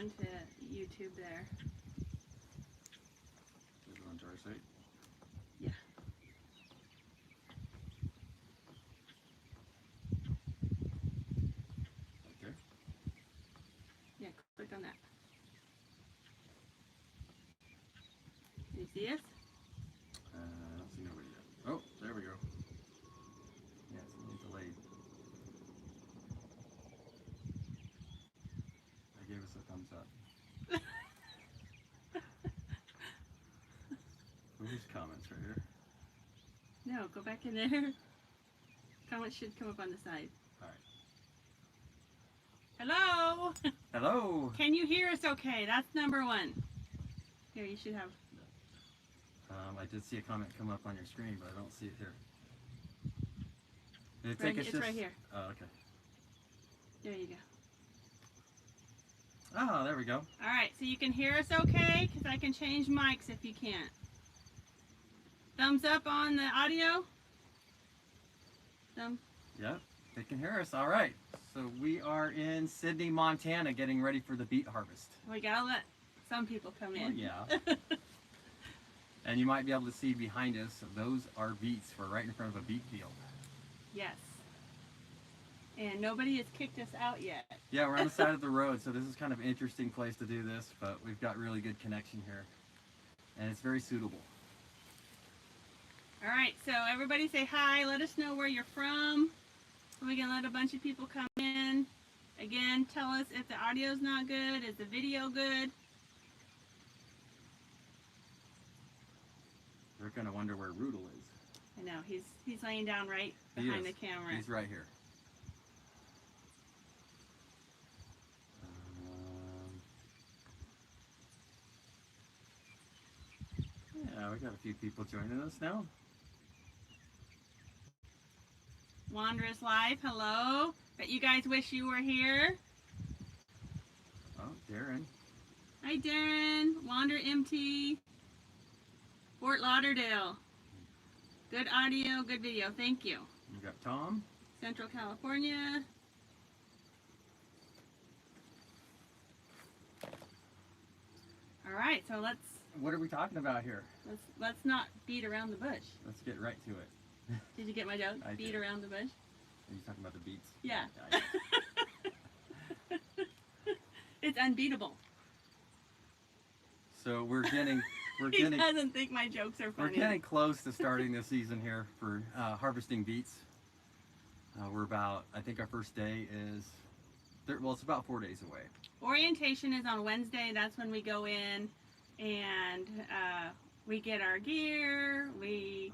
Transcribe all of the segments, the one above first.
onto YouTube there. Is it onto our site? Yeah. Right there? Yeah, click on that. Do you see us? I don't see nobody yet. Oh, there we go. Yeah, it's a little delayed. I gave us a thumbs up. Who's comments right here? No, go back in there. Comments should come up on the side. Alright. Hello! Hello! Can you hear us okay? That's number one. Here, you should have. I did see a comment come up on your screen, but I don't see it here. Did it Right, take us it's just... right here. Oh, okay. There you go. Oh, there we go. Alright, so you can hear us okay? Because I can change mics if you can't. Thumbs up on the audio? Yep, they can hear us. Alright. So we are in Sydney, Montana, getting ready for the beet harvest. We gotta let some people come in. Oh, yeah. And you might be able to see behind us, those are beets. We're right in front of a beet field. Yes. And nobody has kicked us out yet. Yeah, we're on the side of the road, so this is kind of an interesting place to do this, but we've got really good connection here. And it's very suitable. Alright, so everybody say hi. Let us know where you're from. We can let a bunch of people come in. Again, tell us if the audio's not good. Is the video good? They're going to wonder where Roodle is. I know, he's laying down right behind the camera. He's right here. Yeah, we got a few people joining us now. Wanderers Live, hello. Bet you guys wish you were here. Oh, Darren. Hi, Darren. Wander MT. Fort Lauderdale. Good audio, good video. Thank you. You got Tom. Central California. All right, so What are we talking about here? let's not beat around the bush. Let's get right to it. Did you get my joke? I Beat did. around the bush? Are you talking about the beets? Yeah. Yeah. It's unbeatable. So we're getting He doesn't think my jokes are we're funny. getting close to starting the season here for harvesting beets. We're about, I think our first day is, well, it's about 4 days away. Orientation is on Wednesday. That's when we go in and we get our gear.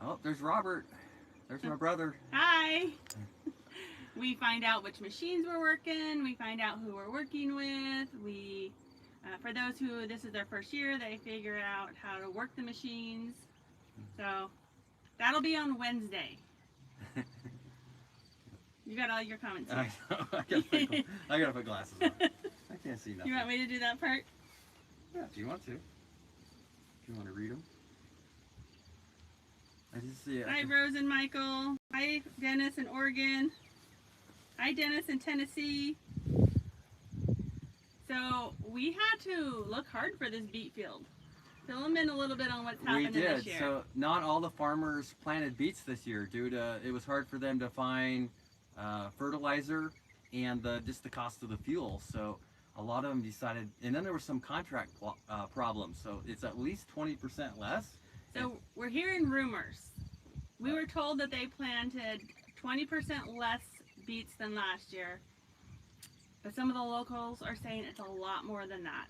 Oh, there's Robert. There's my brother. Hi. We find out which machines we're working. We find out who we're working with. For those who this is their first year, they figure out how to work the machines. So that'll be on Wednesday. You got all your comments here. I gotta put glasses on. I can't see nothing. You want me to do that part? Yeah, if you want to. If you want to read them. I just see it. Hi, Rose and Michael. Hi, Dennis in Oregon. Hi, Dennis in Tennessee. So we had to look hard for this beet field. Fill them in a little bit on what's happening this year. So not all the farmers planted beets this year due to it was hard for them to find fertilizer and just the cost of the fuel. So a lot of them decided, and then there were some contract problems. So it's at least 20% less. So we're hearing rumors. We were told that they planted 20% less beets than last year. But some of the locals are saying it's a lot more than that.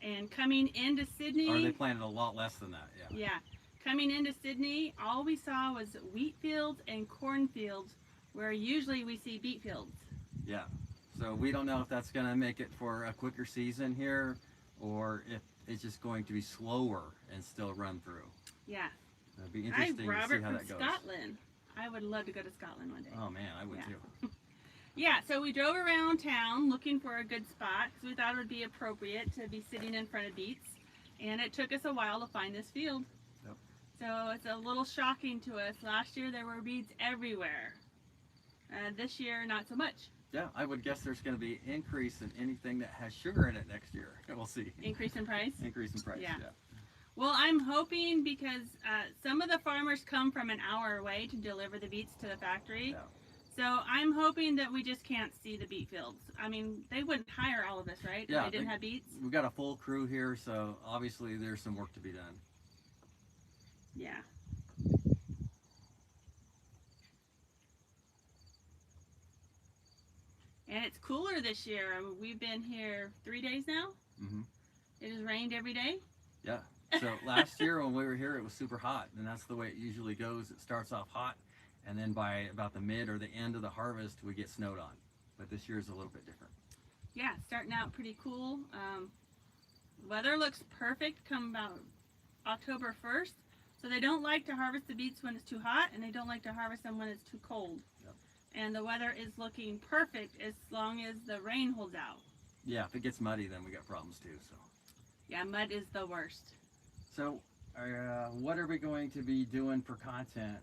And coming into Sydney... Or they planted a lot less than that, yeah. Yeah. Coming into Sydney, all we saw was wheat fields and corn fields, where usually we see beet fields. Yeah. So we don't know if that's going to make it for a quicker season here, or if it's just going to be slower and still run through. Yeah. It'll be interesting to see how that goes. Hi, Robert from Scotland. I would love to go to Scotland one day. Oh man, I would too. Yeah, so we drove around town looking for a good spot because we thought it would be appropriate to be sitting in front of beets. And it took us a while to find this field. Yep. So it's a little shocking to us. Last year there were beets everywhere. This year, not so much. Yeah, I would guess there's going to be increase in anything that has sugar in it next year. We'll see. Increase in price? Increase in price, Yeah. yeah. Well, I'm hoping because some of the farmers come from an hour away to deliver the beets to the factory. Yeah. So I'm hoping that we just can't see the beet fields. I mean, they wouldn't hire all of us, right? Yeah, If they didn't have beets. We've got a full crew here, so obviously there's some work to be done. Yeah. And it's cooler this year. We've been here 3 days now. Mm-hmm. It has rained every day. Yeah. So last year when we were here, it was super hot, and that's the way it usually goes. It starts off hot, and then by about the mid or the end of the harvest, we get snowed on. But this year is a little bit different. Yeah, starting out pretty cool. Weather looks perfect come about October 1st. So they don't like to harvest the beets when it's too hot, and they don't like to harvest them when it's too cold. Yep. And the weather is looking perfect as long as the rain holds out. Yeah, if it gets muddy, then we got problems too. So. Yeah, mud is the worst. So, what are we going to be doing for content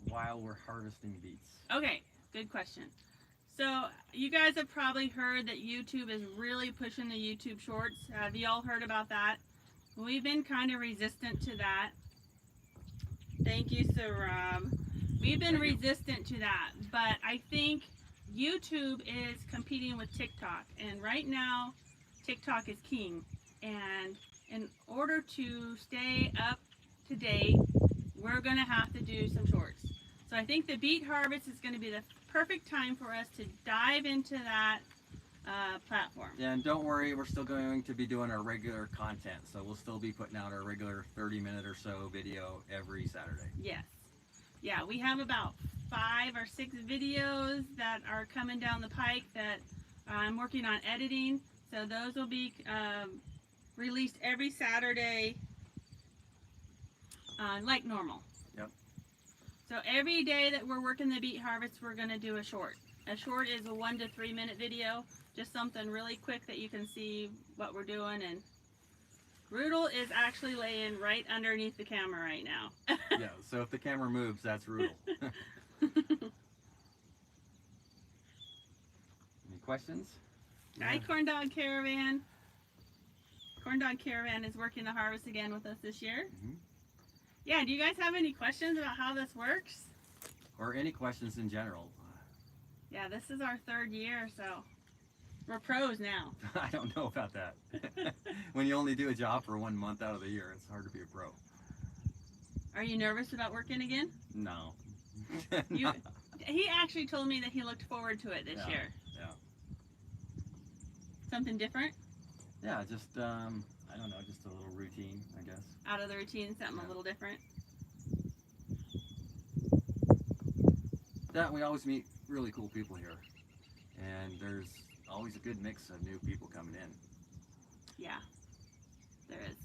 while we're harvesting beets? Okay, good question. So you guys have probably heard that YouTube is really pushing the YouTube Shorts. Have you all heard about that? We've been kind of resistant to that. Thank you, Sir Rob. We've been resistant to that, but I think YouTube is competing with TikTok, and right now TikTok is king. And in order to stay up to date, we're going to have to do some shorts. So I think the beet harvest is going to be the perfect time for us to dive into that platform. Yeah, and don't worry, we're still going to be doing our regular content. So we'll still be putting out our regular 30-minute or so video every Saturday. Yes. Yeah, we have about 5 or 6 videos that are coming down the pike that I'm working on editing. So those will be released every Saturday like normal. Yep. So every day that we're working the beet harvest, we're going to do a short. A short is a 1 to 3 minute video, just something really quick that you can see what we're doing. And Roodle is actually laying right underneath the camera right now. Yeah, so if the camera moves, that's Roodle. Any questions? Hi, Corn Dog Caravan. Corn Dog Caravan is working the harvest again with us this year. Mm-hmm. Yeah, do you guys have any questions about how this works? Or any questions in general? Yeah, this is our 3rd year, so we're pros now. I don't know about that. When you only do a job for 1 month out of the year, it's hard to be a pro. Are you nervous about working again? No. He actually told me that he looked forward to it this year. Yeah. Something different? Yeah, just, I don't know, just a little routine, I guess. Out of the routine, something a little different. Yeah, we always meet really cool people here. And there's always a good mix of new people coming in. Yeah, there is.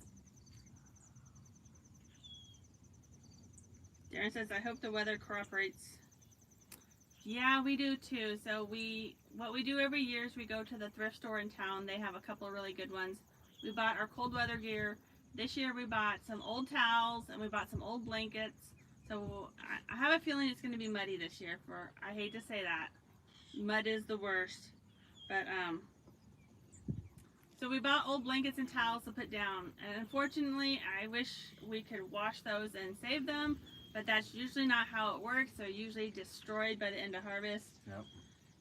Darren says, I hope the weather cooperates. Yeah, we do too. So what we do every year is we go to the thrift store in town. They have a couple of really good ones. We bought our cold weather gear. This year we bought some old towels and we bought some old blankets. So I have a feeling it's going to be muddy this year. I hate to say that. Mud is the worst. But so we bought old blankets and towels to put down. And unfortunately, I wish we could wash those and save them. But that's usually not how it works. They're usually destroyed by the end of harvest. Yep.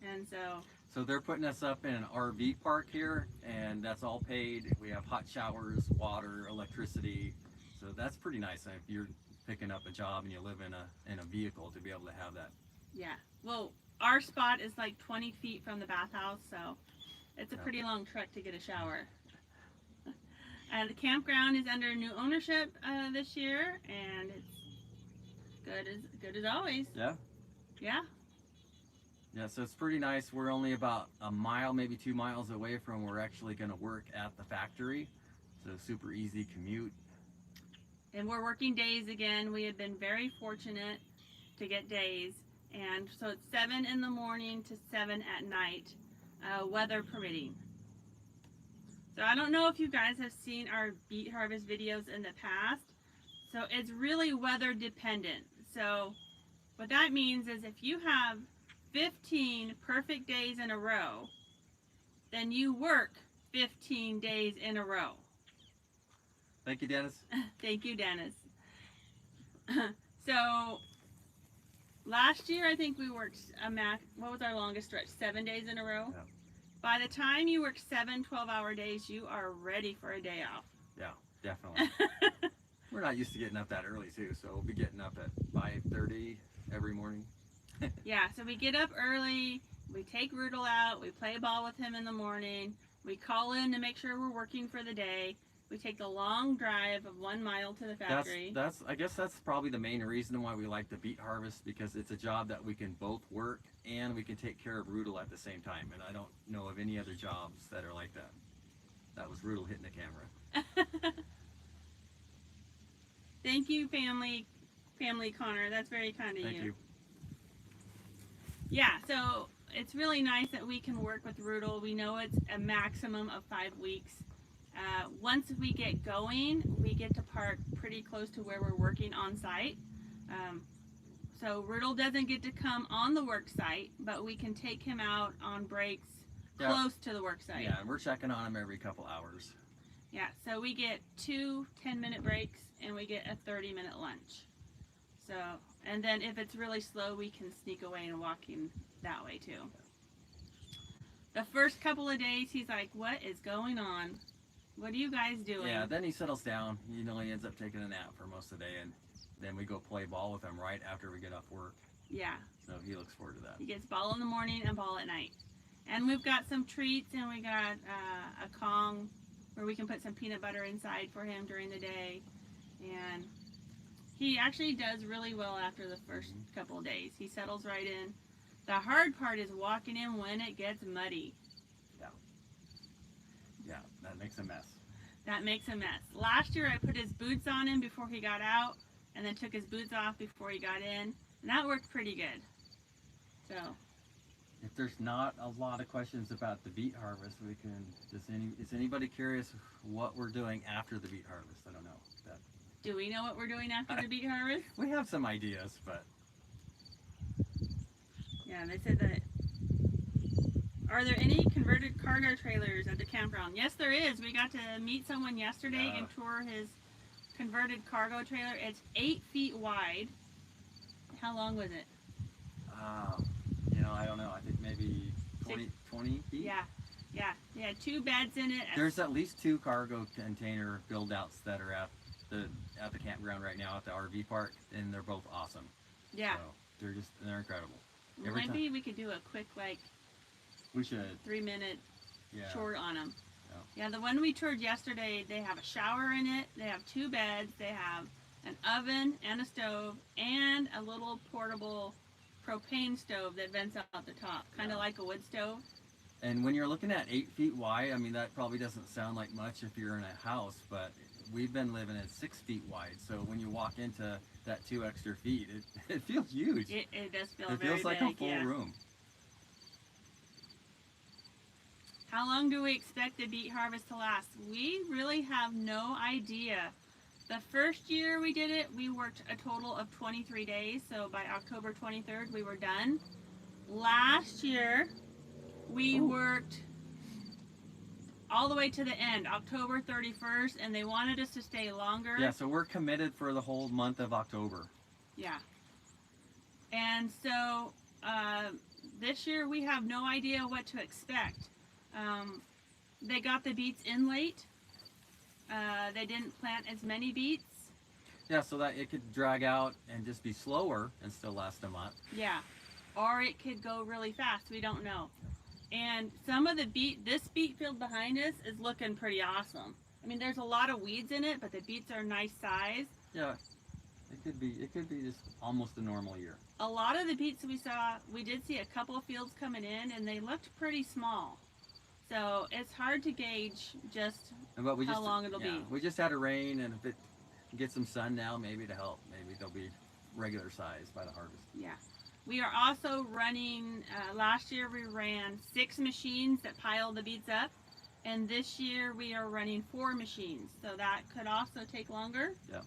And so they're putting us up in an RV park here, and that's all paid. We have hot showers, water, electricity. So that's pretty nice if you're picking up a job and you live in a vehicle to be able to have that. Yeah. Well, our spot is like 20 feet from the bathhouse, so it's a pretty long trek to get a shower. The campground is under new ownership this year, and it's good as always. Yeah? Yeah. Yeah, so it's pretty nice. We're only about a mile, maybe 2 miles away from where we're actually going to work at the factory. So super easy commute. And we're working days again. We have been very fortunate to get days. And so it's 7 in the morning to 7 at night, weather permitting. So I don't know if you guys have seen our beet harvest videos in the past. So it's really weather dependent. So what that means is if you have 15 perfect days in a row, then you work 15 days in a row. Thank you, Dennis. Thank you, Dennis. So last year, I think we worked what was our longest stretch? 7 days in a row? Yeah. By the time you work 7 12-hour days, you are ready for a day off. Yeah, definitely. We're not used to getting up that early, too, so we'll be getting up at 5:30 every morning. Yeah, so we get up early, we take Roodle out, we play ball with him in the morning, we call in to make sure we're working for the day, we take the long drive of 1 mile to the factory. I guess that's probably the main reason why we like the beet harvest, because it's a job that we can both work and we can take care of Roodle at the same time. And I don't know of any other jobs that are like that. That was Roodle hitting the camera. Thank you, family Connor. That's very kind of you. Thank you. Yeah, so it's really nice that we can work with Roodle. We know it's a maximum of 5 weeks. Once we get going, we get to park pretty close to where we're working on site. So Roodle doesn't get to come on the work site, but we can take him out on breaks close to the work site. Yeah, and we're checking on him every couple hours. Yeah, so we get 2 10-minute breaks and we get a 30-minute lunch. So, and then if it's really slow, we can sneak away and walk him that way too. The first couple of days, he's like, "What is going on? What are you guys doing?" Yeah, then he settles down. He ends up taking a nap for most of the day, and then we go play ball with him right after we get off work. Yeah. So he looks forward to that. He gets ball in the morning and ball at night. And we've got some treats, and we got a Kong where we can put some peanut butter inside for him during the day. And he actually does really well after the first couple of days. He settles right in. The hard part is walking in when it gets muddy. Yeah, that makes a mess. That makes a mess. Last year I put his boots on him before he got out, and then took his boots off before he got in, and that worked pretty good. So, if there's not a lot of questions about the beet harvest, we can. Is anybody curious what we're doing after the beet harvest? I don't know. Do we know what we're doing after the beet harvest? We have some ideas, but yeah, they said that. Are there any converted cargo trailers at the campground? Yes, there is. We got to meet someone yesterday and tour his converted cargo trailer. It's 8 feet wide. How long was it? I don't know. I think maybe 20 feet? Yeah. They had 2 beds in it. There's at least 2 cargo container build-outs that are at the campground right now at the RV park, and they're both awesome. Yeah. So they're incredible. Maybe we could do a quick, we should 3-minute short on them. Yeah, the one we toured yesterday, they have a shower in it, they have 2 beds, they have an oven and a stove, and a little portable propane stove that vents out the top, kind of like a wood stove. And when you're looking at 8 feet wide, I mean, that probably doesn't sound like much if you're in a house, but we've been living at 6 feet wide, so when you walk into that 2 extra feet, it feels huge. It does feel it very feels like big, a full room. How long do we expect the beet harvest to last? We really have no idea. The first year we did it, we worked a total of 23 days, so by October 23rd we were done. Last year we worked all the way to the end, October 31st, and they wanted us to stay longer. Yeah, so we're committed for the whole month of October. Yeah. And so this year we have no idea what to expect. They got the beets in late. They didn't plant as many beets. Yeah, so that it could drag out and just be slower and still last a month. Yeah, or it could go really fast. We don't know. And some of the this beet field behind us is looking pretty awesome. I mean, there's a lot of weeds in it, but the beets are nice size. Yeah, it could be just almost a normal year. A lot of the beets we did see a couple of fields coming in, and they looked pretty small. So it's hard to gauge how long it'll be. We just had a rain, and if it gets some sun now, maybe to help. Maybe they'll be regular size by the harvest. Yeah. We are also running, last year we ran 6 machines that pile the beets up, and this year we are running 4 machines, so that could also take longer. Yeah.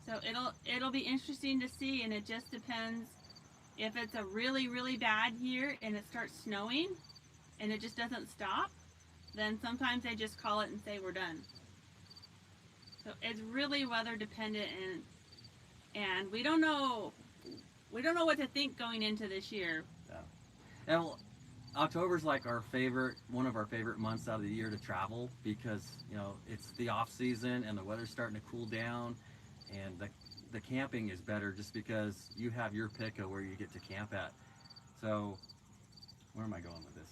So it'll be interesting to see, and it just depends If it's a really, really bad year and it starts snowing and it just doesn't stop, then sometimes they just call it and say we're done. So it's really weather dependent, and we don't know what to think going into this year. Yeah. And well, October's like one of our favorite months out of the year to travel because, you know, it's the off season and the weather's starting to cool down, and the camping is better just because you have your pick of where you get to camp at. So, where am I going with this?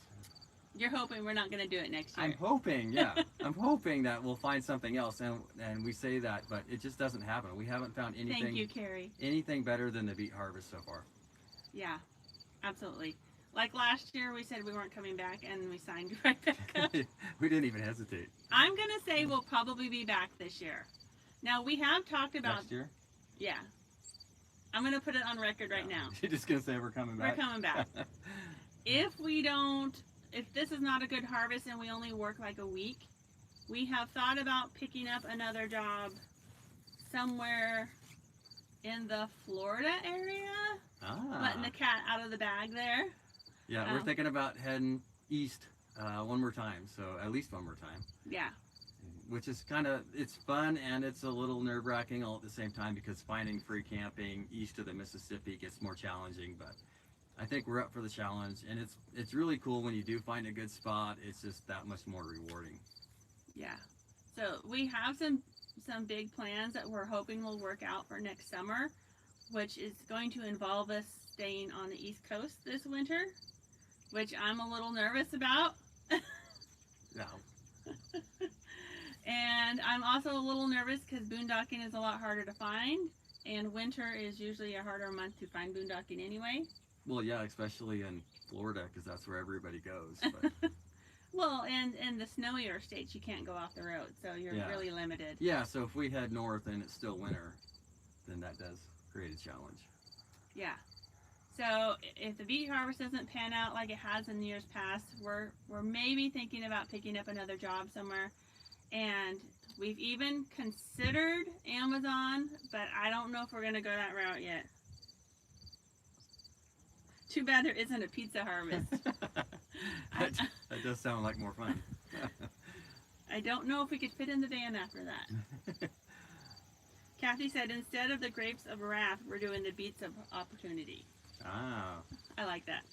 You're hoping we're not going to do it next year. I'm hoping, yeah. I'm hoping that we'll find something else, and we say that, but it just doesn't happen. We haven't found anything. Thank you, Carrie. Anything better than the beet harvest so far. Yeah, absolutely. Like last year, we said we weren't coming back, and we signed right back up. We didn't even hesitate. I'm going to say we'll probably be back this year. Now, we have talked about... Next year? Yeah. I'm going to put it on record right now. You're just going to say we're coming back? We're coming back. If this is not a good harvest and we only work like a week, we have thought about picking up another job somewhere in the Florida area. Letting the cat out of the bag there. Yeah, we're thinking about heading east one more time, so at least one more time. Yeah. Which is it's fun and it's a little nerve-wracking all at the same time because finding free camping east of the Mississippi gets more challenging, but I think we're up for the challenge, and it's really cool when you do find a good spot. It's just that much more rewarding. Yeah. So we have some big plans that we're hoping will work out for next summer, which is going to involve us staying on the East Coast this winter, which I'm a little nervous about. Yeah. And I'm also a little nervous because boondocking is a lot harder to find, and winter is usually a harder month to find boondocking anyway. Well, yeah, especially in Florida because that's where everybody goes. But. Well, and in the snowier states, you can't go off the road, so you're really limited. Yeah, so if we head north and it's still winter, then that does create a challenge. Yeah. So if the beet harvest doesn't pan out like it has in years past, we're maybe thinking about picking up another job somewhere. And we've even considered Amazon, but I don't know if we're going to go that route yet. Too bad there isn't a pizza harvest. that does sound like more fun. I don't know if we could fit in the van after that. Kathy said instead of the grapes of wrath, we're doing the beets of opportunity. Ah. I like that.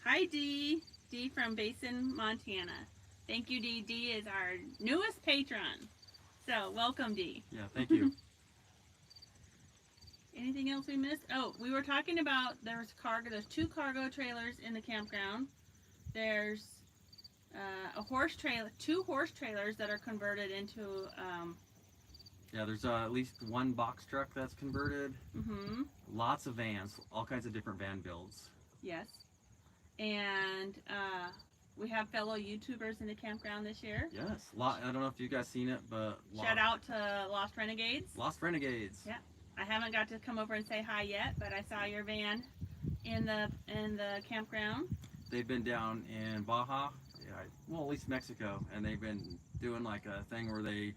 Hi, Dee. Dee from Basin, Montana. Thank you, Dee. Dee is our newest patron. So, welcome, Dee. Yeah, thank you. Anything else we missed? Oh, we were talking about there's 2 cargo trailers in the campground. There's a horse trailer, 2 horse trailers that are converted into yeah, there's at least 1 box truck that's converted. Mm-hmm. Lots of vans, all kinds of different van builds. Yes. And we have fellow YouTubers in the campground this year. Yes. I don't know if you guys seen it, but shout out to Lost Renegades. Lost Renegades. Yeah. I haven't got to come over and say hi yet, but I saw your van in the campground. They've been down in Baja, well, at least Mexico, and they've been doing like a thing where they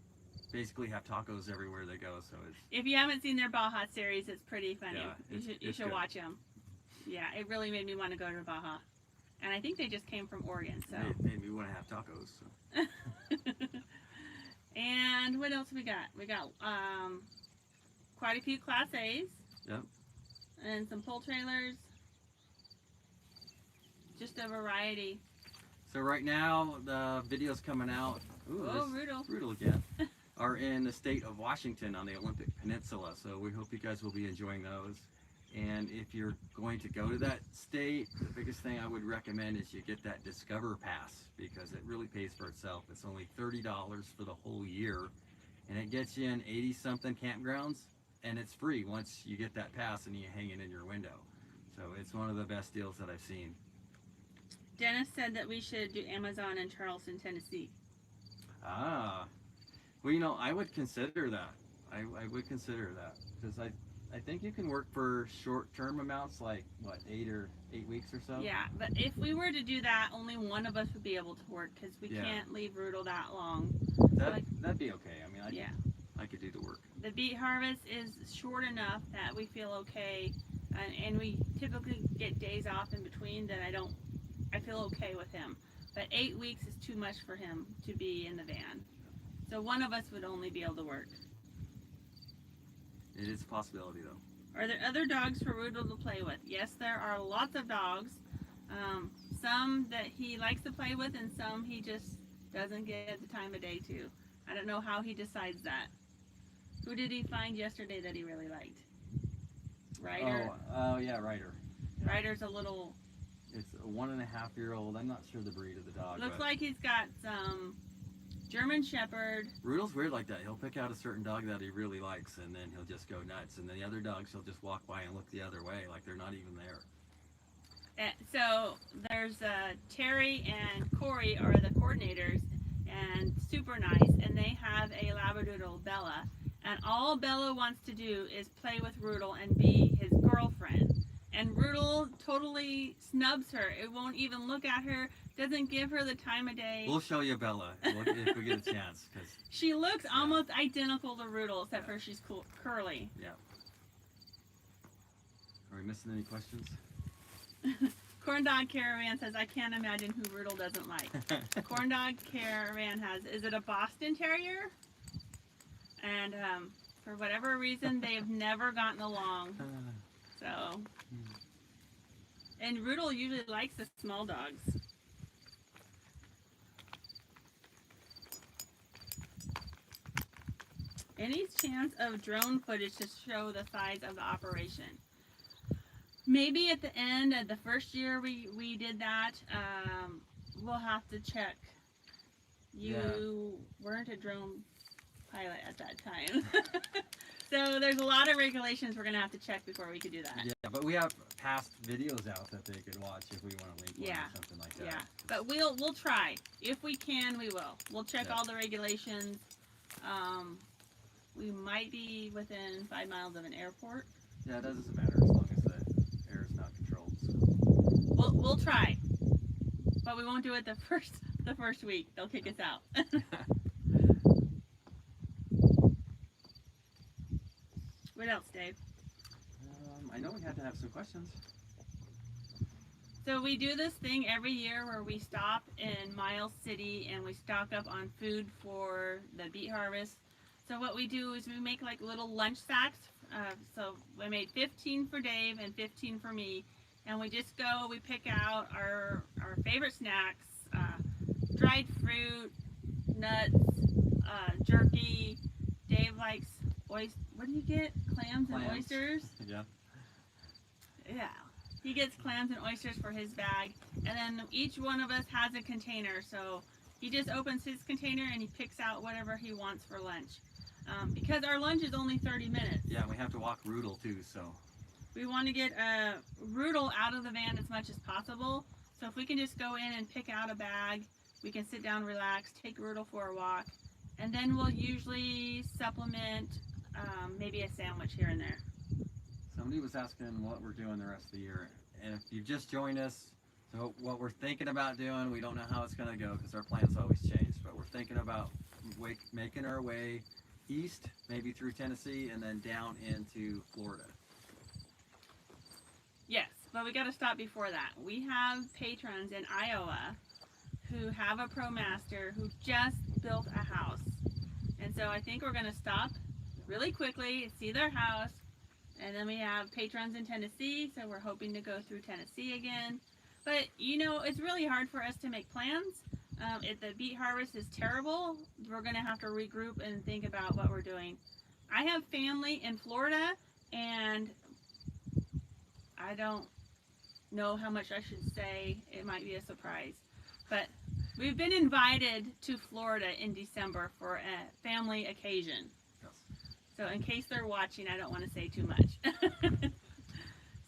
basically have tacos everywhere they go. So if you haven't seen their Baja series, it's pretty funny. Yeah, you should watch them. Yeah, it really made me want to go to Baja, and I think they just came from Oregon. So it made me want to have tacos. So. And what else we got? We got quite a few Class A's. Yep. And some pull trailers. Just a variety. So right now, the videos coming out. Ooh, Roodle. Roodle again. Are in the state of Washington on the Olympic Peninsula. So we hope you guys will be enjoying those. And if you're going to go to that state, the biggest thing I would recommend is you get that Discover Pass because it really pays for itself. It's only $30 for the whole year. And it gets you in 80-something campgrounds. And it's free once you get that pass and you hang it in your window. So it's one of the best deals that I've seen. Dennis said that we should do Amazon in Charleston, Tennessee. Ah. Well, you know, I would consider that. I would consider that. Because I think you can work for short-term amounts, like, what, 8 weeks or so? Yeah, but if we were to do that, only one of us would be able to work because we can't leave Roodle that long. That'd be okay. I mean, I could do the work. the beet harvest is short enough that we feel okay, and we typically get days off in between that I feel okay with him. But 8 weeks is too much for him to be in the van. So one of us would only be able to work. It is a possibility, though. Are there other dogs for Roodle to play with? Yes, there are lots of dogs. Some that he likes to play with, and some he just doesn't get the time of day to. I don't know how he decides that. Who did he find yesterday that he really liked? Ryder. Oh, yeah, Ryder. Ryder's a little. It's a 1.5-year-old. I'm not sure the breed of the dog. Looks like he's got some German Shepherd. Roodle's weird like that. He'll pick out a certain dog that he really likes, and then he'll just go nuts. And then the other dogs, he'll just walk by and look the other way, like they're not even there. So there's Terry and Corey are the coordinators, and super nice. And they have a Labradoodle, Bella. And all Bella wants to do is play with Roodle and be his girlfriend. And Roodle totally snubs her. It won't even look at her, doesn't give her the time of day. We'll show you Bella if we get a chance. She looks almost identical to Roodle, except for she's curly. Yeah. Are we missing any questions? Corn Dog Caravan says, I can't imagine who Roodle doesn't like. Corn Dog Caravan is it a Boston Terrier? And for whatever reason, they have never gotten along. So, and Roodle usually likes the small dogs. Any chance of drone footage to show the size of the operation? Maybe at the end of the first year we did that. We'll have to check. You weren't a drone pilot at that time. So there's a lot of regulations we're going to have to check before we could do that. Yeah, but we have past videos out that they could watch if we want to link one or something like that. Yeah, but we'll try. If we can, we will. We'll check all the regulations. We might be within 5 miles of an airport. Yeah, it doesn't matter as long as the air is not controlled. So. We'll try, but we won't do it the first week. They'll kick us out. What else, Dave? I know we had to have some questions. So we do this thing every year where we stop in Miles City and we stock up on food for the beet harvest. So what we do is we make like little lunch sacks. So we made 15 for Dave and 15 for me. And we just go, we pick out our favorite snacks, dried fruit, nuts, jerky. Dave likes what do you get? Clams and oysters? Yeah. Yeah. He gets clams and oysters for his bag. And then each one of us has a container. So he just opens his container and he picks out whatever he wants for lunch. Because our lunch is only 30 minutes. Yeah, we have to walk Roodle too, so. We want to get Roodle out of the van as much as possible. So if we can just go in and pick out a bag, we can sit down, relax, take Roodle for a walk. And then we'll usually supplement maybe a sandwich here and there. Somebody was asking what we're doing the rest of the year. And if you just joined us, so what we're thinking about doing, we don't know how it's going to go because our plans always change. But we're thinking about making our way east, maybe through Tennessee, and then down into Florida. Yes, but we got to stop before that. We have patrons in Iowa who have a ProMaster who just built a house. And so I think we're going to stop really quickly, see their house, and then we have patrons in Tennessee, so we're hoping to go through Tennessee again. But, you know, it's really hard for us to make plans. If the beet harvest is terrible, we're going to have to regroup and think about what we're doing. I have family in Florida, and I don't know how much I should say. It might be a surprise. But we've been invited to Florida in December for a family occasion. Yes. So in case they're watching, I don't want to say too much.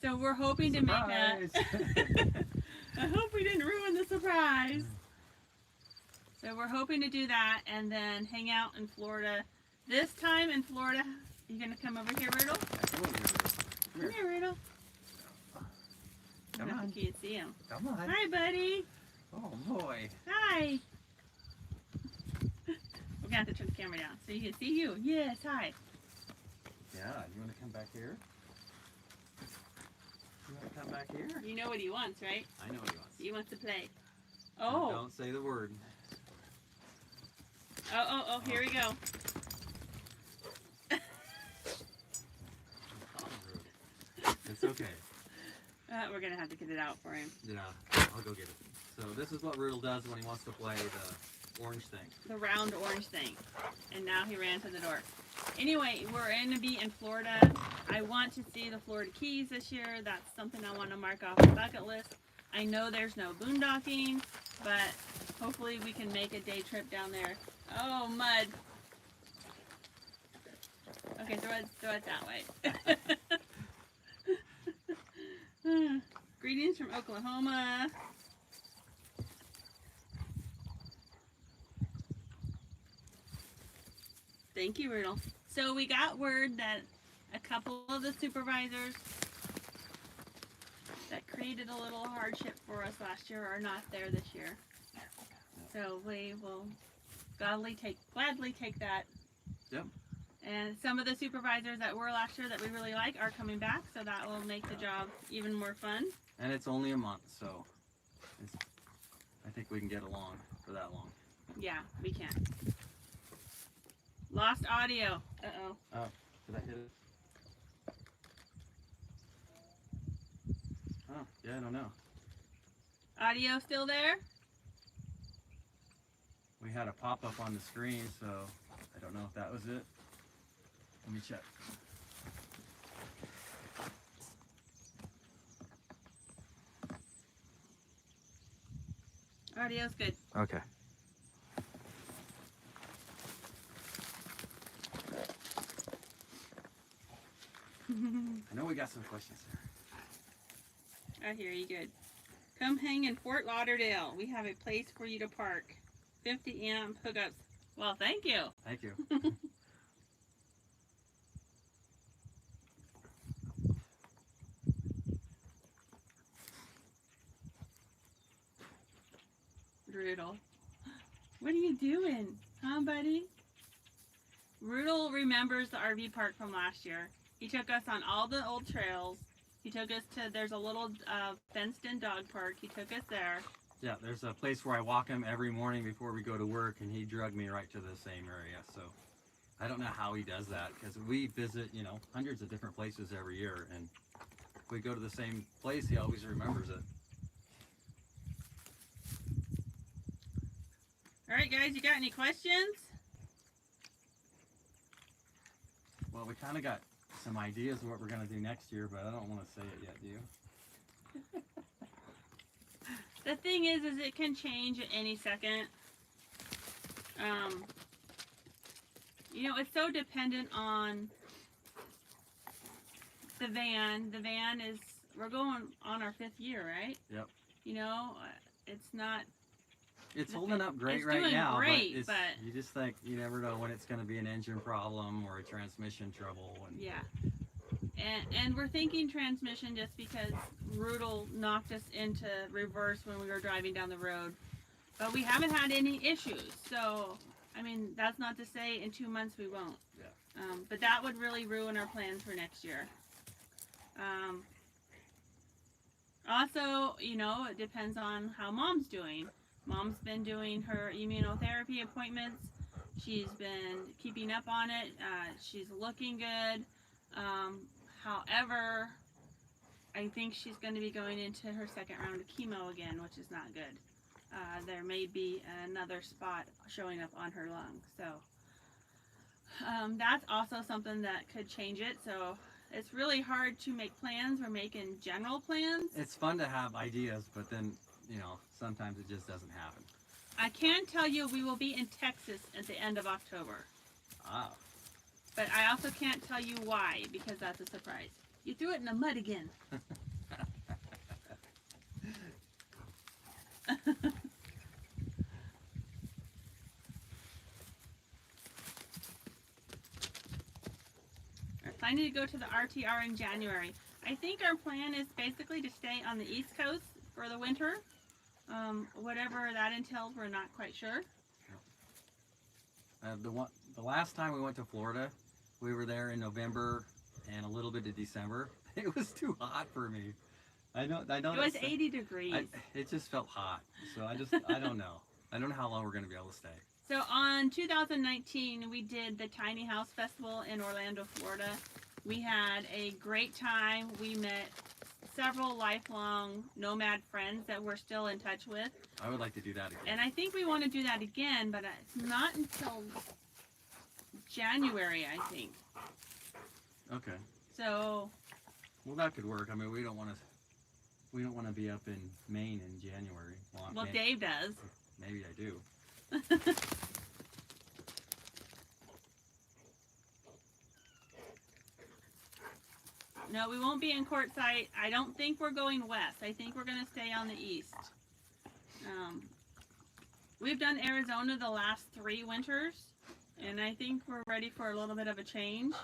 So we're hoping to make that. I hope we didn't ruin the surprise. So we're hoping to do that and then hang out in Florida. This time in Florida, you going to come over here, Roodle? Come here, Roodle. Come on. You can see him. Come on. Hi, buddy. Oh, boy. Hi. We're going to have to turn the camera down so you can see you. Yes, hi. Yeah, you want to come back here? You want to come back here? You know what he wants, right? I know what he wants. He wants to play. No, Oh. don't say the word. Oh, here we go. It's okay. We're going to have to get it out for him. Yeah, I'll go get it. So this is what Roodle does when he wants to play the orange thing. The round orange thing. And now he ran to the door. Anyway, we're going to be in Florida. I want to see the Florida Keys this year. That's something I want to mark off the bucket list. I know there's no boondocking, but hopefully we can make a day trip down there. Oh, mud. Okay, throw it that way. Greetings from Oklahoma. Thank you, Roodle. So we got word that a couple of the supervisors that created a little hardship for us last year are not there this year. So we will gladly take that. Yep. And some of the supervisors that were last year that we really like are coming back, so that will make the job even more fun. And it's only a month, so I think we can get along for that long. Yeah, we can. Lost audio. Uh-oh. Oh, did I hit it? Oh, yeah, I don't know. Audio still there? We had a pop-up on the screen, so I don't know if that was it. Let me check. Audio's good. Okay. I know we got some questions there. I hear you good. Come hang in Fort Lauderdale. We have a place for you to park. 50 amp hookups. Well, thank you. Thank you. Roodle. What are you doing? Huh, buddy? Roodle remembers the RV park from last year. He took us on all the old trails. He took us to, there's a little fenced-in dog park. He took us there. Yeah, there's a place where I walk him every morning before we go to work, and he drug me right to the same area. So I don't know how he does that, because we visit, you know, hundreds of different places every year, and if we go to the same place, he always remembers it. All right, guys, you got any questions? Well, we kind of got some ideas of what we're going to do next year, but I don't want to say it yet, do you? The thing is it can change at any second. You know, it's so dependent on the van. The van is, we're going on our 5th year, right? Yep. You know, it's not. It's holding up great it's right doing now, great, but you just think, you never know when it's going to be an engine problem or a transmission trouble. And yeah. And we're thinking transmission just because Roodle knocked us into reverse when we were driving down the road. But we haven't had any issues. So, I mean, that's not to say in 2 months we won't. Yeah. But that would really ruin our plans for next year. Also, you know, it depends on how Mom's doing. Mom's been doing her immunotherapy appointments. She's been keeping up on it. She's looking good. However, I think she's going to be going into her 2nd round of chemo again, which is not good. There may be another spot showing up on her lung. So that's also something that could change it. So it's really hard to make plans. We're making general plans. It's fun to have ideas, but then, you know, sometimes it just doesn't happen. I can tell you we will be in Texas at the end of October. Ah. But I also can't tell you why, because that's a surprise. You threw it in the mud again. We're planning to go to the RTR in January. I think our plan is basically to stay on the East Coast for the winter. Whatever that entails, we're not quite sure. The last time we went to Florida, We were there in November and a little bit of December. It was too hot for me. I know. It was 80 degrees. It just felt hot. So I don't know. I don't know how long we're going to be able to stay. So on 2019, we did the Tiny House Festival in Orlando, Florida. We had a great time. We met several lifelong nomad friends that we're still in touch with. I would like to do that again. And I think we want to do that again, but it's not until January, I think. Okay. So. Well, that could work. I mean, we don't want to be up in Maine in January. Well, Dave does. Maybe I do. No, we won't be in Quartzsite. I don't think we're going west. I think we're going to stay on the east. We've done Arizona the last 3 winters, and I think we're ready for a little bit of a change.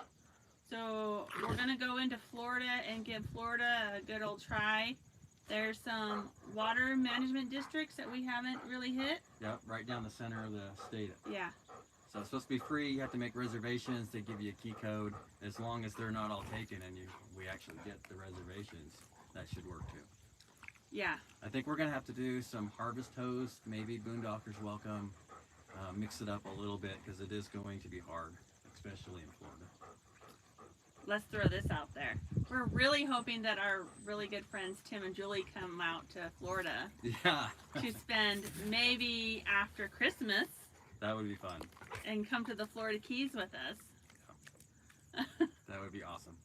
So we're going to go into Florida and give Florida a good old try. There's some water management districts that we haven't really hit. Yep, right down the center of the state. Yeah. So it's supposed to be free. You have to make reservations. They give you a key code. As long as they're not all taken and we actually get the reservations, that should work too. Yeah. I think we're going to have to do some harvest toast, maybe Boondockers welcome, mix it up a little bit because it is going to be hard, especially in Florida. Let's throw this out there. We're really hoping that our really good friends Tim and Julie come out to Florida. Yeah. To spend maybe after Christmas. That would be fun. And come to the Florida Keys with us. Yeah. That would be awesome.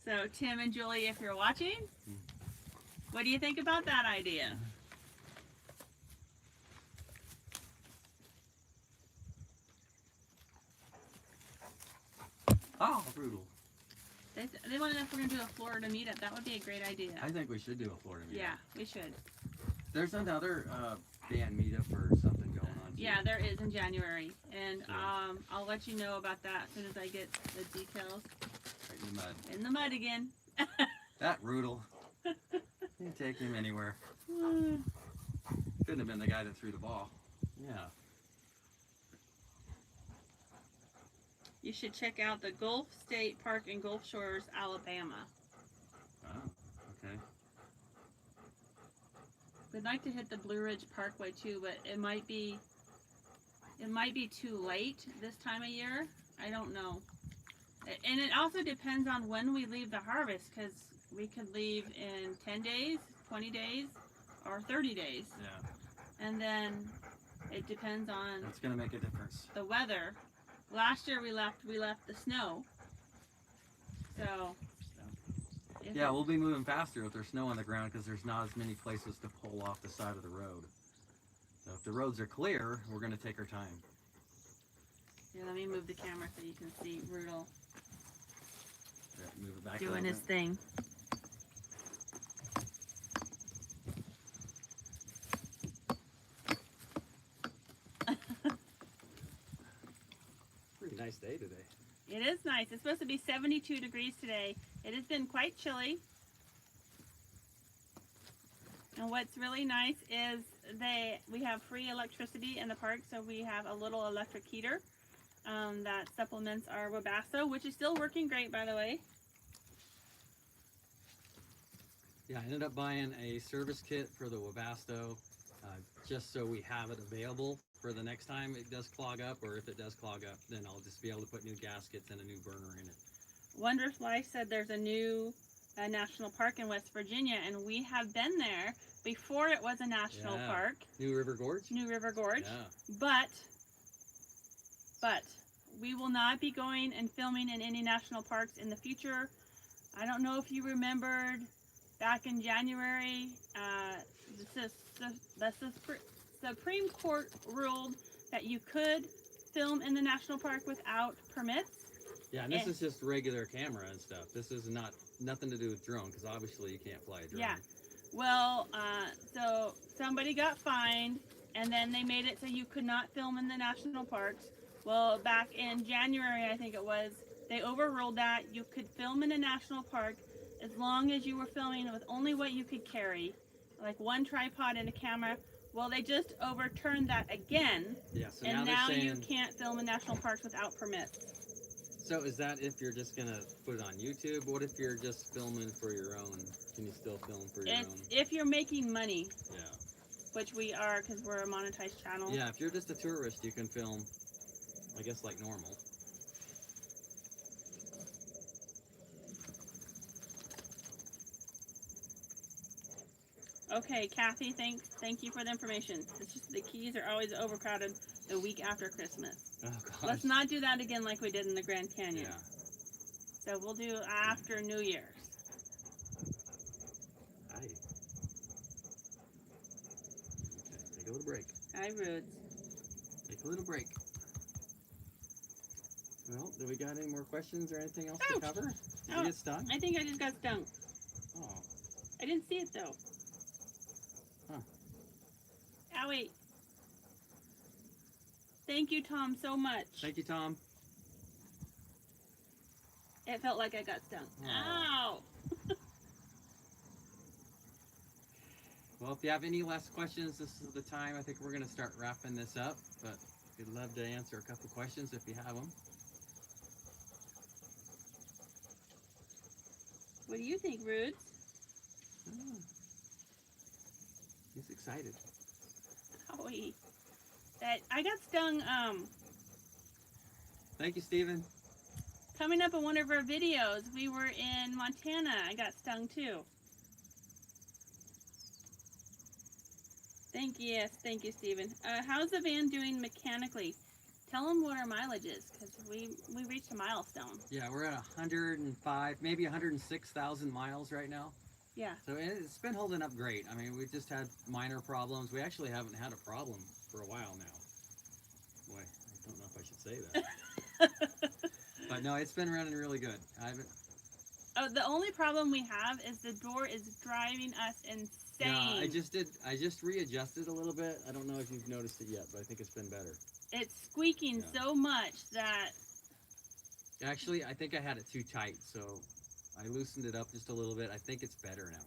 So Tim and Julie, if you're watching, what do you think about that idea? Oh, Roodle. They want to know if we're going to do a Florida meetup. That would be a great idea. I think we should do a Florida meetup. Yeah, we should. There's another band meetup or something going on. Yeah, there is in January. And I'll let you know about that as soon as I get the details. Right in the mud. In the mud again. That Roodle. You take him anywhere. Couldn't have been the guy that threw the ball. Yeah. You should check out the Gulf State Park in Gulf Shores, Alabama. Oh, okay. We'd like to hit the Blue Ridge Parkway too, but it might be too late this time of year. I don't know. And it also depends on when we leave the harvest, because we could leave in 10 days, 20 days, or 30 days. Yeah. And then it depends on That's going to make a difference. the weather. Last year we left the snow. So yeah, we'll be moving faster if there's snow on the ground because there's not as many places to pull off the side of the road. So if the roads are clear, we're going to take our time. Yeah, let me move the camera so you can see Roodle Yeah, move it back doing his thing. Pretty nice day today. It is nice. It's supposed to be 72 degrees today. It has been quite chilly. And what's really nice is we have free electricity in the park, so we have a little electric heater that supplements our Webasto, which is still working great, by the way. Yeah, I ended up buying a service kit for the Webasto just so we have it available for the next time it does clog up, or if it does clog up, then I'll just be able to put new gaskets and a new burner in it. Wondrous Life said there's a new national park in West Virginia, and we have been there before it was a national park. New River Gorge? New River Gorge. Yeah. But we will not be going and filming in any national parks in the future. I don't know if you remembered back in January, the Supreme Court ruled that you could film in the national park without permits. Yeah, and this is just regular camera and stuff. This is nothing to do with drone, because obviously you can't fly a drone. Yeah. Well, so somebody got fined, and then they made it so you could not film in the national parks. Well, back in January, I think it was, they overruled that. You could film in a national park as long as you were filming with only what you could carry, like one tripod and a camera. Well, they just overturned that again, Yeah, so and now now they're saying you can't film in national parks without permits. So is that if you're just gonna put it on YouTube? What if you're just filming for your own? Can you still film for your own? It's if you're making money, Yeah. which we are because we're a monetized channel. Yeah, if you're just a tourist, you can film, I guess, like normal. Okay, Kathy, thank you for the information. It's just the keys are always overcrowded the week after Christmas. Oh gosh. Let's not do that again like we did in the Grand Canyon. Yeah. So we'll do after New Year's. Hi. Okay, take a little break. Hi, Roods. Take a little break. Well, do we got any more questions or anything else to cover? Did you Oh, get stung? I think I just got stung. Oh. I didn't see it though. Huh. Owie. Thank you, Tom, so much. Thank you, Tom. It felt like I got stung. Oh. Ow! Well, if you have any last questions, this is the time. I think we're going to start wrapping this up, but we'd love to answer a couple questions if you have them. What do you think, Roods? Oh. He's excited. Owie. That I got stung Thank you, Stephen. coming up in one of our videos. We were in Montana. I got stung too. Thank you, yes, thank you, Stephen. How's the van doing mechanically? Tell them what our mileage is, because we reached a milestone. Yeah, we're at 105, maybe 106,000 miles right now. Yeah. So it's been holding up great. I mean, we've just had minor problems. We actually haven't had a problem for a while now. Boy, I don't know if I should say that. But no, it's been running really good. I haven't. Oh, the only problem we have is the door is driving us insane. Yeah, I just readjusted a little bit. I don't know if you've noticed it yet, but I think it's been better. It's squeaking Yeah. so much that Actually, I think I had it too tight, so I loosened it up just a little bit. I think it's better now.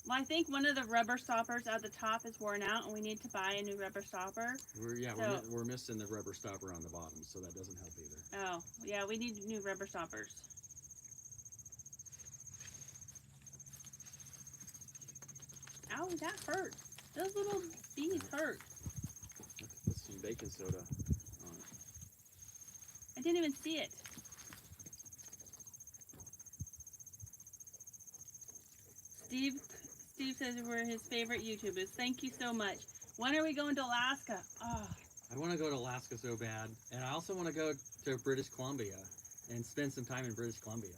well, I think one of the rubber stoppers at the top is worn out, and we need to buy a new rubber stopper. We're missing the rubber stopper on the bottom, so that doesn't help either. Oh, yeah, we need new rubber stoppers. Ow, that hurt. Those little bees hurt. Let's put some baking soda on it. I didn't even see it. Steve says we're his favorite YouTubers. Thank you so much. When are we going to Alaska? Oh, I want to go to Alaska so bad, and I also want to go to British Columbia and spend some time in British Columbia.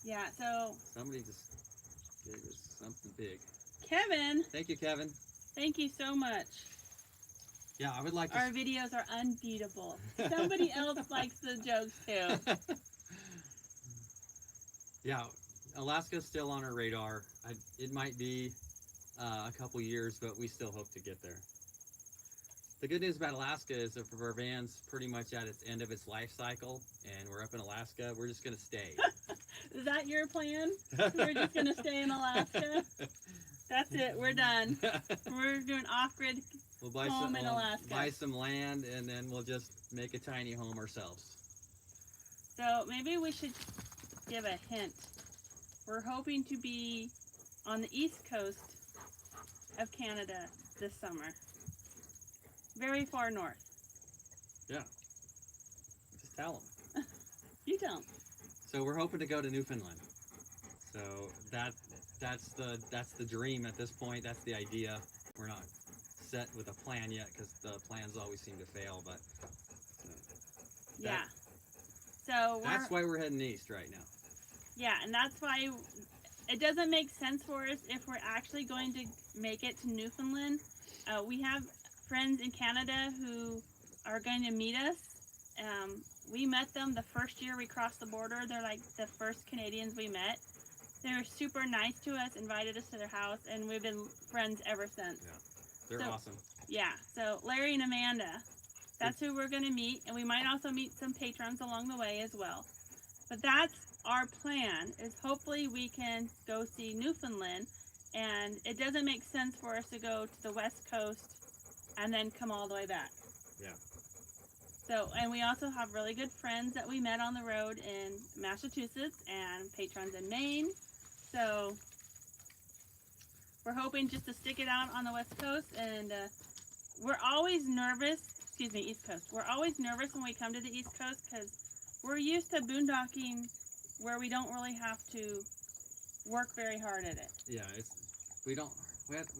yeah, so Somebody just gave us something big. Kevin, Thank you, Kevin. thank you so much. Yeah, I would like to. Our videos are unbeatable. Somebody else likes the jokes too. Yeah, Alaska's still on our radar. It might be a couple years, but we still hope to get there. The good news about Alaska is that if our van's pretty much at its end of its life cycle, and we're up in Alaska, we're just going to stay. Is that your plan? We're just going to stay in Alaska? That's it. We're done. We're doing off-grid. We'll buy Home in Alaska. buy some land, and then we'll just make a tiny home ourselves. So maybe we should give a hint. We're hoping to be on the east coast of Canada this summer. Very far north. Yeah. Just tell them. You don't. So we're hoping to go to Newfoundland. So that's the dream at this point. That's the idea. We're not set with a plan yet because the plans always seem to fail. But Yeah. So that's why we're heading east right now. Yeah, and that's why it doesn't make sense for us if we're actually going to make it to Newfoundland. We have friends in Canada who are going to meet us. We met them the first year we crossed the border. They're like the first Canadians we met. They were super nice to us, invited us to their house, and we've been friends ever since. Yeah, they're awesome. Yeah, so Larry and Amanda, that's who we're going to meet, and we might also meet some patrons along the way as well. But that's our plan, is hopefully we can go see Newfoundland, and it doesn't make sense for us to go to the west coast and then come all the way back. Yeah. So, and we also have really good friends that we met on the road in Massachusetts and patrons in Maine. So, we're hoping just to stick it out on the West Coast, and we're always nervous. Excuse me, East Coast. We're always nervous when we come to the East Coast because we're used to boondocking where we don't really have to work very hard at it. Yeah, we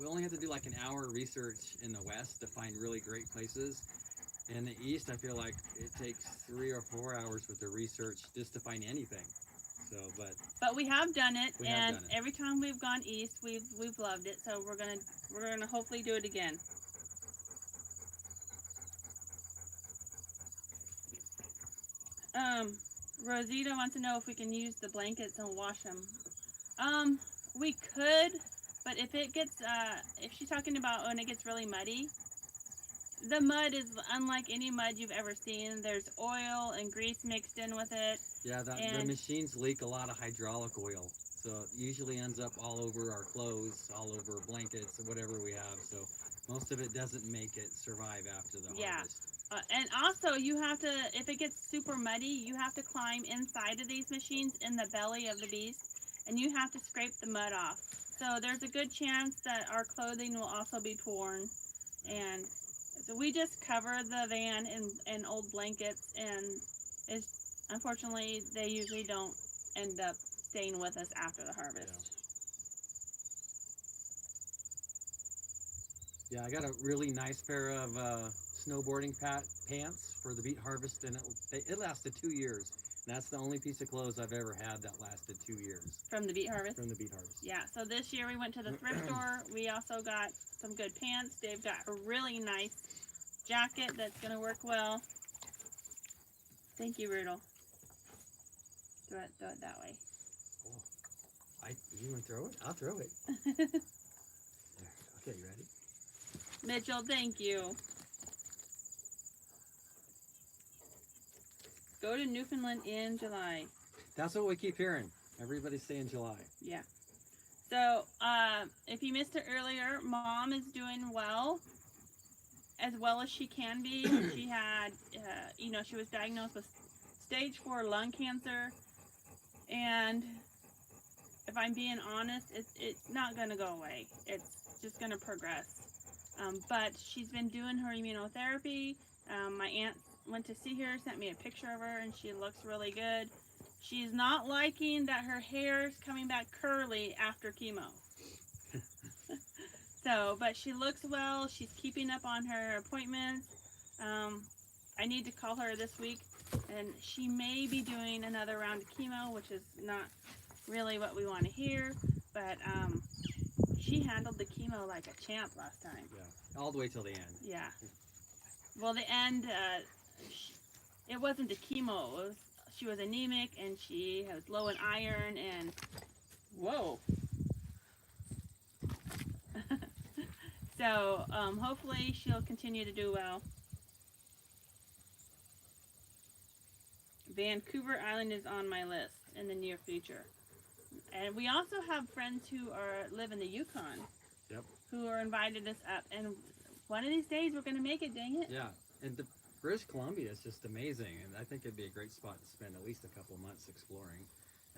only have to do like an hour research in the West to find really great places. In the East, I feel like it takes 3 or 4 hours with the research just to find anything. So, but we have done it, We and have done it. every time we've gone east, we've loved it. So we're gonna hopefully do it again. Rosita wants to know if we can use the blankets and wash them. We could, but if it gets, if she's talking about when it gets really muddy, the mud is unlike any mud you've ever seen. There's oil and grease mixed in with it. yeah, the And- machines leak a lot of hydraulic oil. So it usually ends up all over our clothes, all over blankets, whatever we have. So most of it doesn't make it survive after the Yeah. harvest. And also, you have to, if it gets super muddy, you have to climb inside of these machines in the belly of the beast, and you have to scrape the mud off. So there's a good chance that our clothing will also be torn. And so we just cover the van in old blankets, and unfortunately, they usually don't end up staying with us after the harvest. Yeah, I got a really nice pair of snowboarding pants for the beet harvest, and it lasted 2 years. And that's the only piece of clothes I've ever had that lasted 2 years From the beet harvest? from the beet harvest. Yeah, so this year we went to the thrift store. We also got some good pants. They've got a really nice jacket that's going to work well. Thank you, Roodle. Throw it that way. You want to throw it? I'll throw it. There. Okay, you ready? Mitchell, thank you. Go to Newfoundland in July. That's what we keep hearing. Everybody's saying July. Yeah. So, if you missed it earlier, Mom is doing well as she can be. She had, she was diagnosed with stage 4 lung cancer, and if I'm being honest, it's not going to go away. It's just going to progress. But she's been doing her immunotherapy. My aunt went to see her, sent me a picture of her, and she looks really good. She's not liking that her hair's coming back curly after chemo. So, but she looks well. She's keeping up on her appointments. I need to call her this week, and she may be doing another round of chemo, which is not really what we want to hear, but she handled the chemo like a champ last time. Yeah, all the way till the end. Yeah. Well, the end, it wasn't the chemo. She was anemic, and she was low in iron, and whoa. So, hopefully she'll continue to do well. Vancouver Island is on my list in the near future. And we also have friends who live in the Yukon. Yep. Who are invited us up. And one of these days we're going to make it, dang it. Yeah, and the British Columbia is just amazing, and I think it'd be a great spot to spend at least a couple months exploring,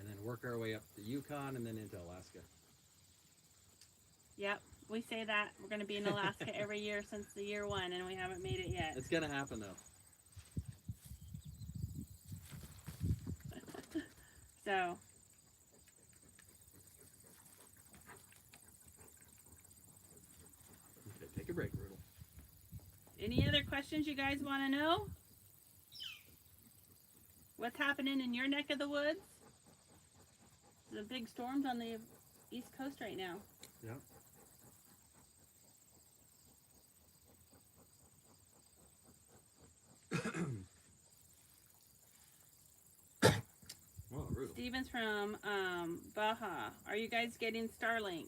and then work our way up the Yukon and then into Alaska. Yep, we say that we're going to be in Alaska every year since the year 1, and we haven't made it yet. It's gonna happen though. So, Okay, take a break, Roodle. any other questions you guys want to know? What's happening in your neck of the woods? The big storms on the East Coast right now. Yeah. Oh, Roodle. Steven's from Baja. Are you guys getting Starlink?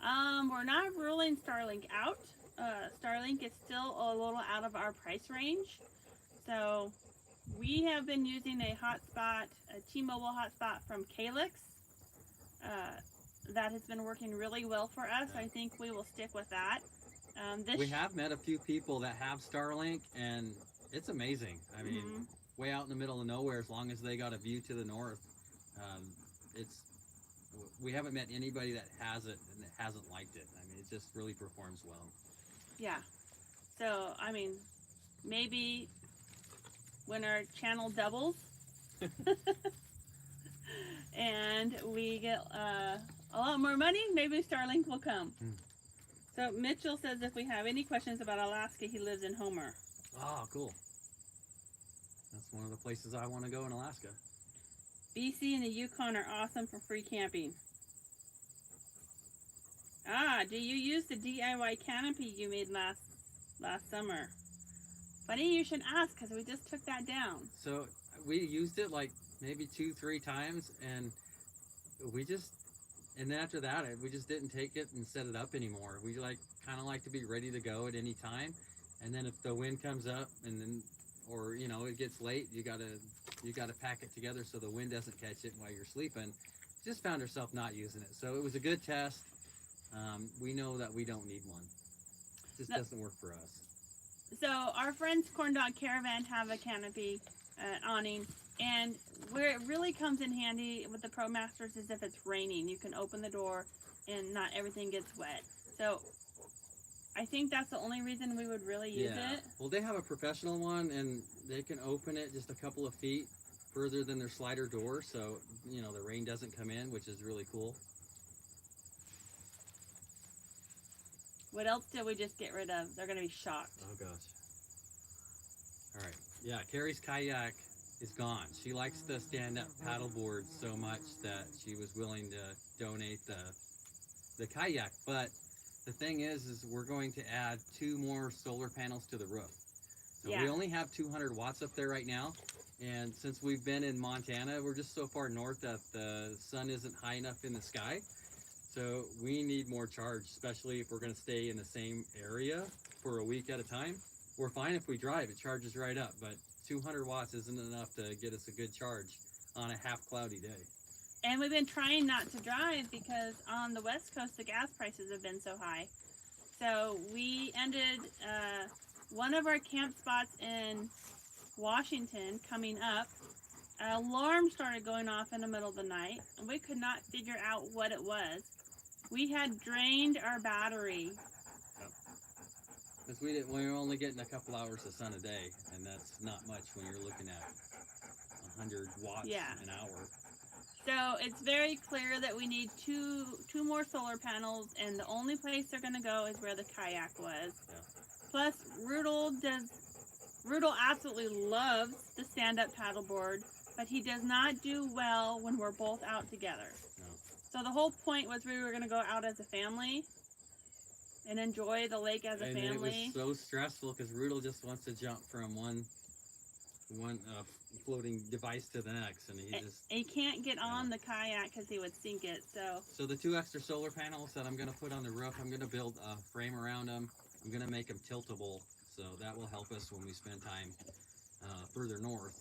We're not ruling Starlink out. Starlink is still a little out of our price range. So we have been using a hotspot, a T-Mobile hotspot from Calyx. That has been working really well for us. I think we will stick with that. We have met a few people that have Starlink, and It's amazing. I mean, Mhm. way out in the middle of nowhere, as long as they got a view to the north, it's we haven't met anybody that has it and that hasn't liked it. I mean, it just really performs well. Yeah. So, I mean, maybe when our channel doubles and we get a lot more money, maybe Starlink will come. So Mitchell says if we have any questions about Alaska, he lives in Homer. Oh, cool. That's one of the places I want to go in Alaska. BC and the Yukon are awesome for free camping. Ah, do you use the DIY canopy you made last summer? Funny you should ask, because we just took that down. So we used it like maybe 2-3 times, and and then after that, we just didn't take it and set it up anymore. We kind of like to be ready to go at any time, and then if the wind comes up, and then or it gets late, you gotta pack it together so the wind doesn't catch it while you're sleeping. Just found ourselves not using it, so it was a good test. We know that we don't need one. It just doesn't work for us. So our friends Corn Dog Caravan have a canopy awning, and where it really comes in handy with the ProMasters is if it's raining. You can open the door and not everything gets wet. So I think that's the only reason we would really use it. Well, they have a professional one, and they can open it just a couple of feet further than their slider door, so the rain doesn't come in, which is really cool. What else did we just get rid of? They're going to be shocked. Oh, gosh. All right. Yeah, Carrie's kayak is gone. She likes the stand-up paddleboard so much that she was willing to donate the kayak. But the thing is we're going to add 2 more solar panels to the roof. So we only have 200 watts up there right now. And since we've been in Montana, we're just so far north that the sun isn't high enough in the sky. So we need more charge, especially if we're going to stay in the same area for a week at a time. We're fine if we drive, it charges right up, but 200 watts isn't enough to get us a good charge on a half cloudy day. And we've been trying not to drive because on the West Coast, the gas prices have been so high. So we ended one of our camp spots in Washington coming up. An alarm started going off in the middle of the night, and we could not figure out what it was. We had drained our battery. Because we were only getting a couple hours of sun a day, and that's not much when you're looking at 100 watts an hour. So it's very clear that we need two more solar panels, and the only place they're going to go is where the kayak was. Yeah. Plus, Roodle absolutely loves the stand-up paddleboard, but he does not do well when we're both out together. No. So the whole point was we were going to go out as a family and enjoy the lake as a family. It was so stressful because Roodle just wants to jump from one floating device to the next, and he can't get on the kayak because he would sink it. So the 2 extra solar panels that I'm going to put on the roof, I'm going to build a frame around them. I'm going to make them tiltable, so that will help us when we spend time further north,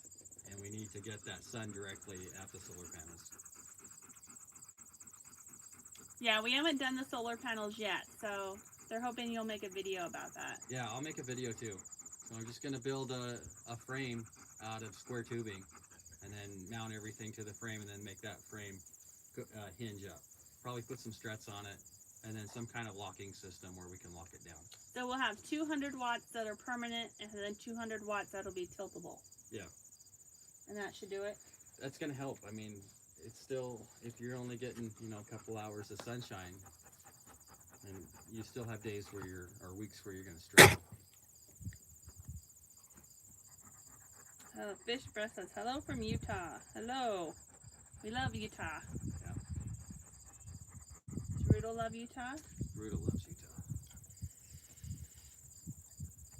and we need to get that sun directly at the solar panels. Yeah, we haven't done the solar panels yet, so they're hoping you'll make a video about that. Yeah, I'll make a video too. So I'm just going to build a frame out of square tubing and then mount everything to the frame and then make that frame hinge up. Probably put some struts on it and then some kind of locking system where we can lock it down. So we'll have 200 watts that are permanent and then 200 watts that'll be tiltable. Yeah. And that should do it? That's going to help. I mean, it's still, if you're only getting, a couple hours of sunshine, and you still have days or weeks where you're going to struggle. Fish Breast says, hello from Utah. Hello. We love Utah. Yeah. Does Roodle love Utah? Roodle loves Utah.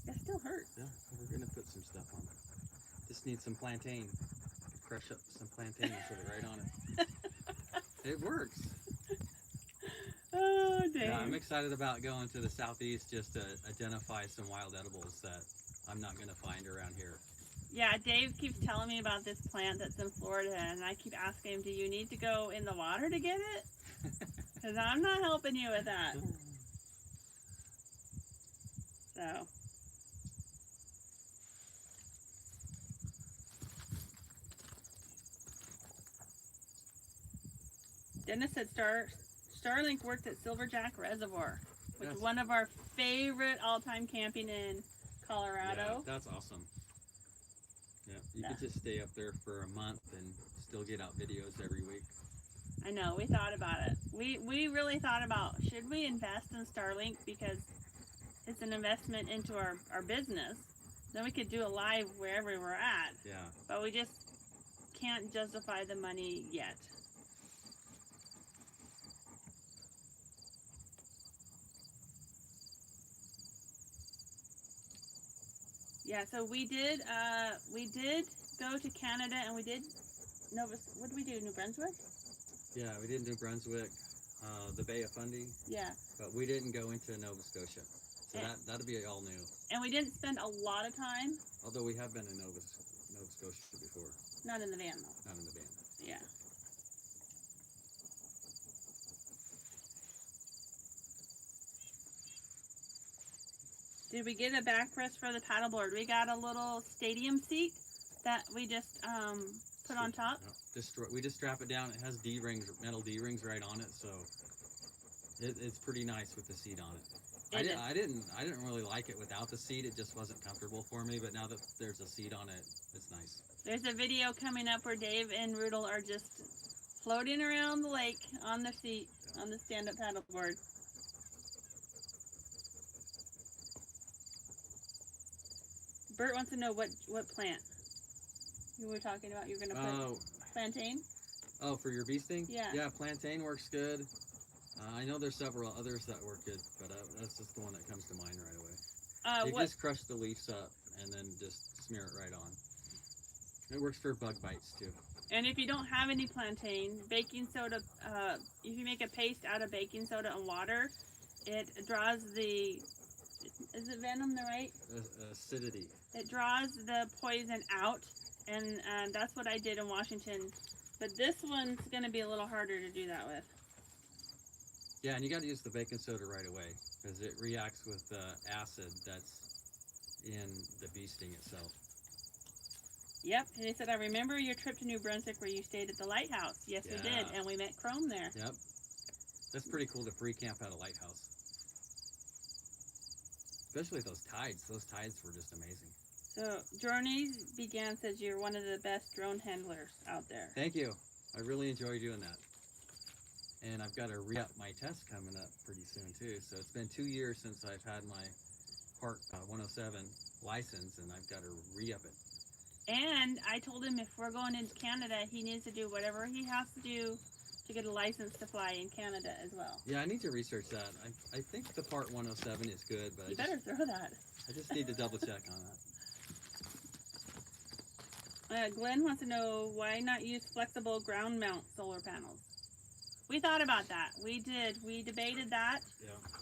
It still hurts. Yeah, we're going to put some stuff on it. Just need some plantain. Crush up some plantain and put it right on it. It works. Oh, dang. Yeah, I'm excited about going to the southeast just to identify some wild edibles that I'm not going to find around here. Yeah, Dave keeps telling me about this plant that's in Florida, and I keep asking him, do you need to go in the water to get it? Because I'm not helping you with that. So. Dennis said Starlink worked at Silverjack Reservoir, which is Yes. one of our favorite all-time camping in Colorado. Yeah, that's awesome. Yeah, you Yeah. could just stay up there for a month and still get out videos every week. I know, we thought about it. We really thought about, should we invest in Starlink, because it's an investment into our business. Then we could do a live wherever we're at, Yeah. but we just can't justify the money yet. Yeah, so we did go to Canada, and we did what did we do, New Brunswick? Yeah, we did New Brunswick, the Bay of Fundy, Yeah. but we didn't go into Nova Scotia. So Yeah. that'll be all new. And we didn't spend a lot of time, Although we have been in Nova Scotia before, not in the van though. not in the van. Yeah. Did we get a backrest for the paddleboard? We got a little stadium seat that we just put on top. No, we just strap it down. It has D-rings, metal D-rings right on it, so it's pretty nice with the seat on it. I didn't really like it without the seat. It just wasn't comfortable for me. But now that there's a seat on it, it's nice. There's a video coming up where Dave and Roodle are just floating around the lake on the seat, on the stand-up paddleboard. Bert wants to know what plant you were talking about. You're gonna put plantain. Oh, for your bee sting? Yeah. Yeah, plantain works good. I know there's several others that work good, but that's just the one that comes to mind right away. You just crush the leaves up and then just smear it right on. It works for bug bites too. And if you don't have any plantain, baking soda, if you make a paste out of baking soda and water, it draws the, is it venom the right? Acidity. It draws the poison out, and that's what I did in Washington. But this one's going to be a little harder to do that with. Yeah, and you got to use the baking soda right away because it reacts with the acid that's in the bee sting itself. Yep, and he said, I remember your trip to New Brunswick where you stayed at the lighthouse. Yes, we did, and we met Chrome there. Yep. That's pretty cool to free camp at a lighthouse. Especially those tides. Those tides were just amazing. So, Journeys Began says you're one of the best drone handlers out there. Thank you. I really enjoy doing that. And I've got to re-up my test coming up pretty soon, too. So it's been 2 years since I've had my Part 107 license, and I've got to re-up it. And I told him if we're going into Canada, he needs to do whatever he has to do to get a license to fly in Canada as well. Yeah, I need to research that. I think the Part 107 is good, but You better throw that. I just need to double check on that. Glenn wants to know why not use flexible ground mount solar panels. We thought about that. We did. We debated that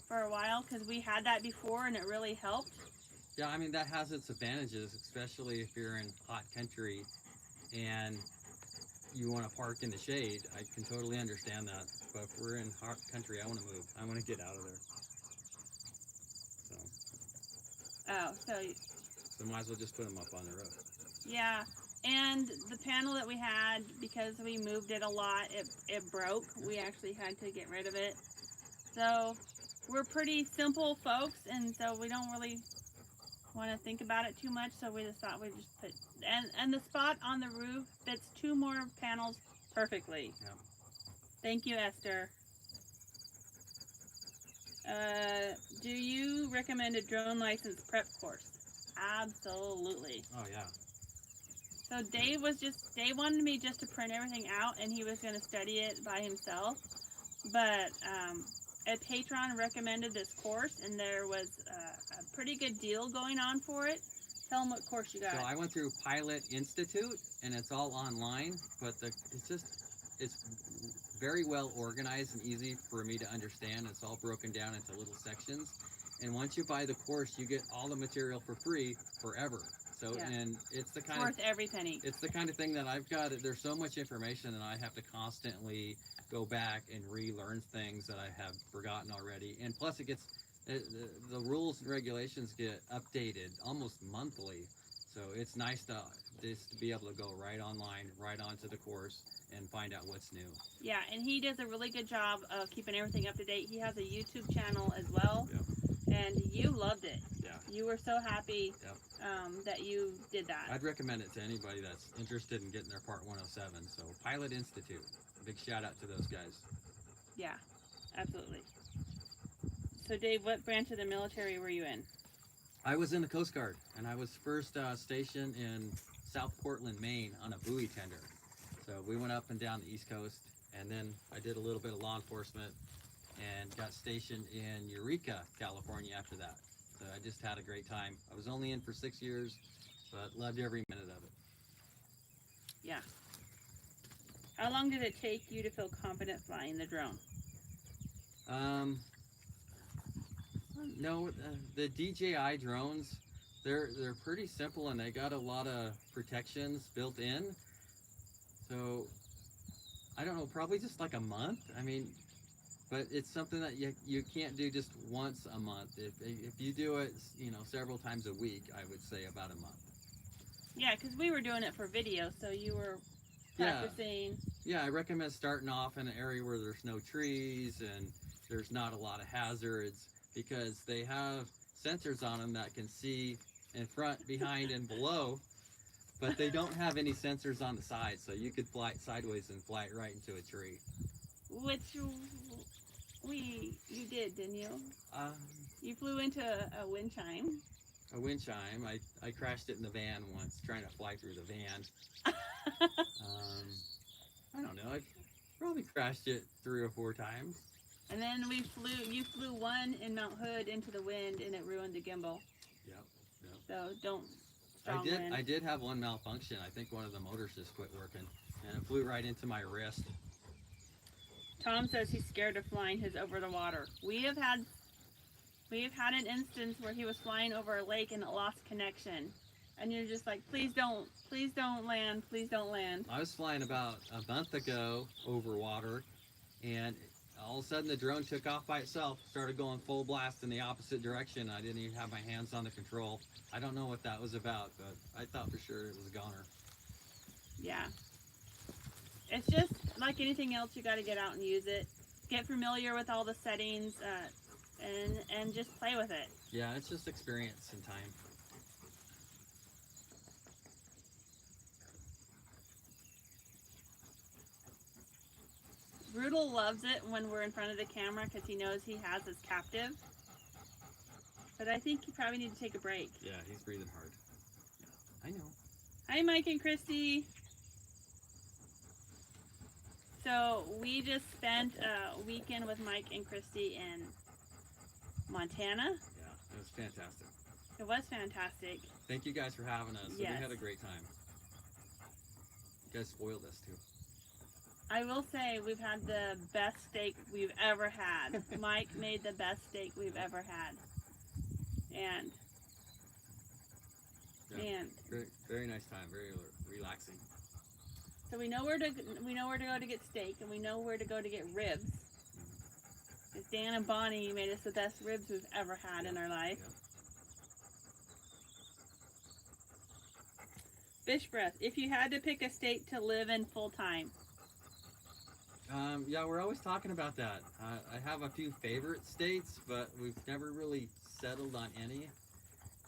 for a while because we had that before and it really helped. Yeah, I mean, that has its advantages, especially if you're in hot country and you want to park in the shade. I can totally understand that. But if we're in hot country, I want to move. I want to get out of there. So might as well just put them up on the roof. Yeah. And the panel that we had, because we moved it a lot, it broke. We actually had to get rid of it. So we're pretty simple folks, and so we don't really want to think about it too much. So we just thought we'd just put, and the spot on the roof fits 2 more panels perfectly. Yeah. Thank you, Esther. Do you recommend a drone license prep course? Absolutely. Oh, yeah. So Dave wanted me just to print everything out, and he was going to study it by himself. But a patron recommended this course, and there was a pretty good deal going on for it. Tell them what course you got. So I went through Pilot Institute, and it's all online, but it's very well organized and easy for me to understand. It's all broken down into little sections. And once you buy the course, you get all the material for free forever. So, Yeah. and it's the kind Worth every penny. It's the kind of thing that I've got. There's so much information, and I have to constantly go back and relearn things that I have forgotten already. And plus, it gets the rules and regulations get updated almost monthly. So it's nice to just to be able to go right online, right onto the course, and find out what's new. Yeah, and he does a really good job of keeping everything up to date. He has a YouTube channel as well, and you loved it. Yeah. You were so happy Yep. that you did that. I'd recommend it to anybody that's interested in getting their Part 107. So Pilot Institute, big shout out to those guys. Yeah, absolutely. So Dave, what branch of the military were you in? I was in the Coast Guard, and I was first stationed in South Portland, Maine, on a buoy tender. So we went up and down the East Coast, and then I did a little bit of law enforcement and got stationed in Eureka, California after that. So I just had a great time. I was only in for 6 years, but loved every minute of it. Yeah. How long did it take you to feel confident flying the drone? No, the DJI drones, they're pretty simple, and they got a lot of protections built in. So I don't know, probably just like a month. I mean, but it's something that you can't do just once a month. If you do it, you know, several times a week, I would say about a month. Yeah, because we were doing it for video, so you were practicing. Yeah, I recommend starting off in an area where there's no trees and there's not a lot of hazards, because they have sensors on them that can see in front, behind, and below, but they don't have any sensors on the side, so you could fly it sideways and fly it right into a tree. Which you did, didn't you? You flew into a wind chime. A wind chime. I crashed it in the van once, trying to fly through the van. I don't know. I probably crashed it 3 or 4 times. And then you flew one in Mount Hood into the wind, and it ruined the gimbal. Yep. So don't. Wind. I did have one malfunction. I think one of the motors just quit working, and it flew right into my wrist. Tom says he's scared of flying his over the water. We have had an instance where he was flying over a lake and it lost connection, and you're just like, please don't land, please don't land. I was flying about a month ago over water, and all of a sudden the drone took off by itself, started going full blast in the opposite direction. I didn't even have my hands on the control. I don't know what that was about, but I thought for sure it was a goner. Yeah. It's just like anything else, you got to get out and use it. Get familiar with all the settings, and just play with it. Yeah, it's just experience and time. Roodle loves it when we're in front of the camera because he knows he has his captive. But I think you probably need to take a break. Yeah, he's breathing hard. Yeah, I know. Hi, Mike and Christy. So we just spent a weekend with Mike and Christy in Montana. Yeah, it was fantastic. It was fantastic. Thank you guys for having us. Yes. We had a great time. You guys spoiled us too. I will say we've had the best steak we've ever had. Mike made the best steak we've ever had. And Yeah, man, very, very nice time. Very relaxing. so we know where to go to get steak, and we know where to go to get ribs. It's Dan and Bonnie made us the best ribs we've ever had in our life. Fish breath. If you had to pick a state to live in full time. Yeah, we're always talking about that. I have a few favorite states, but we've never really settled on any.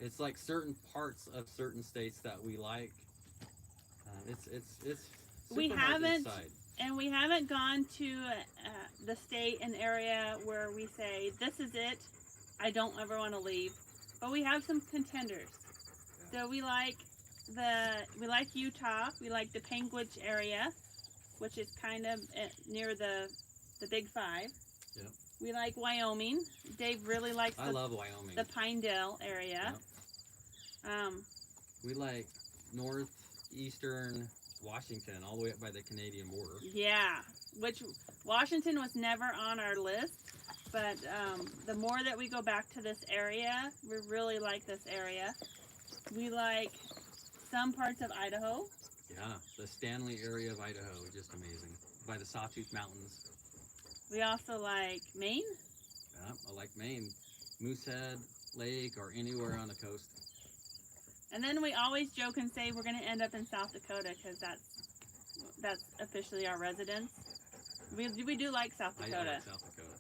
It's like certain parts of certain states that we like. It's super We hard haven't- to decide. And we haven't gone to the state and area where we say, this is it, I don't ever want to leave. But we have some contenders. So we like Utah, we like the Panguitch area, which is kind of near the Big Five. Yep. We like Wyoming. Dave really likes I love Wyoming. the Pinedale area. Yep. We like northeastern Washington, all the way up by the Canadian border. Yeah, which Washington was never on our list, but the more that we go back to this area, we really like this area. We like some parts of Idaho. Yeah, the Stanley area of Idaho is just amazing. By the Sawtooth Mountains. We also like Maine. Yeah, I like Maine. Moosehead Lake or anywhere on the coast. And then we always joke and say we're going to end up in South Dakota because that's officially our residence. We do like South I Dakota. like South Dakota.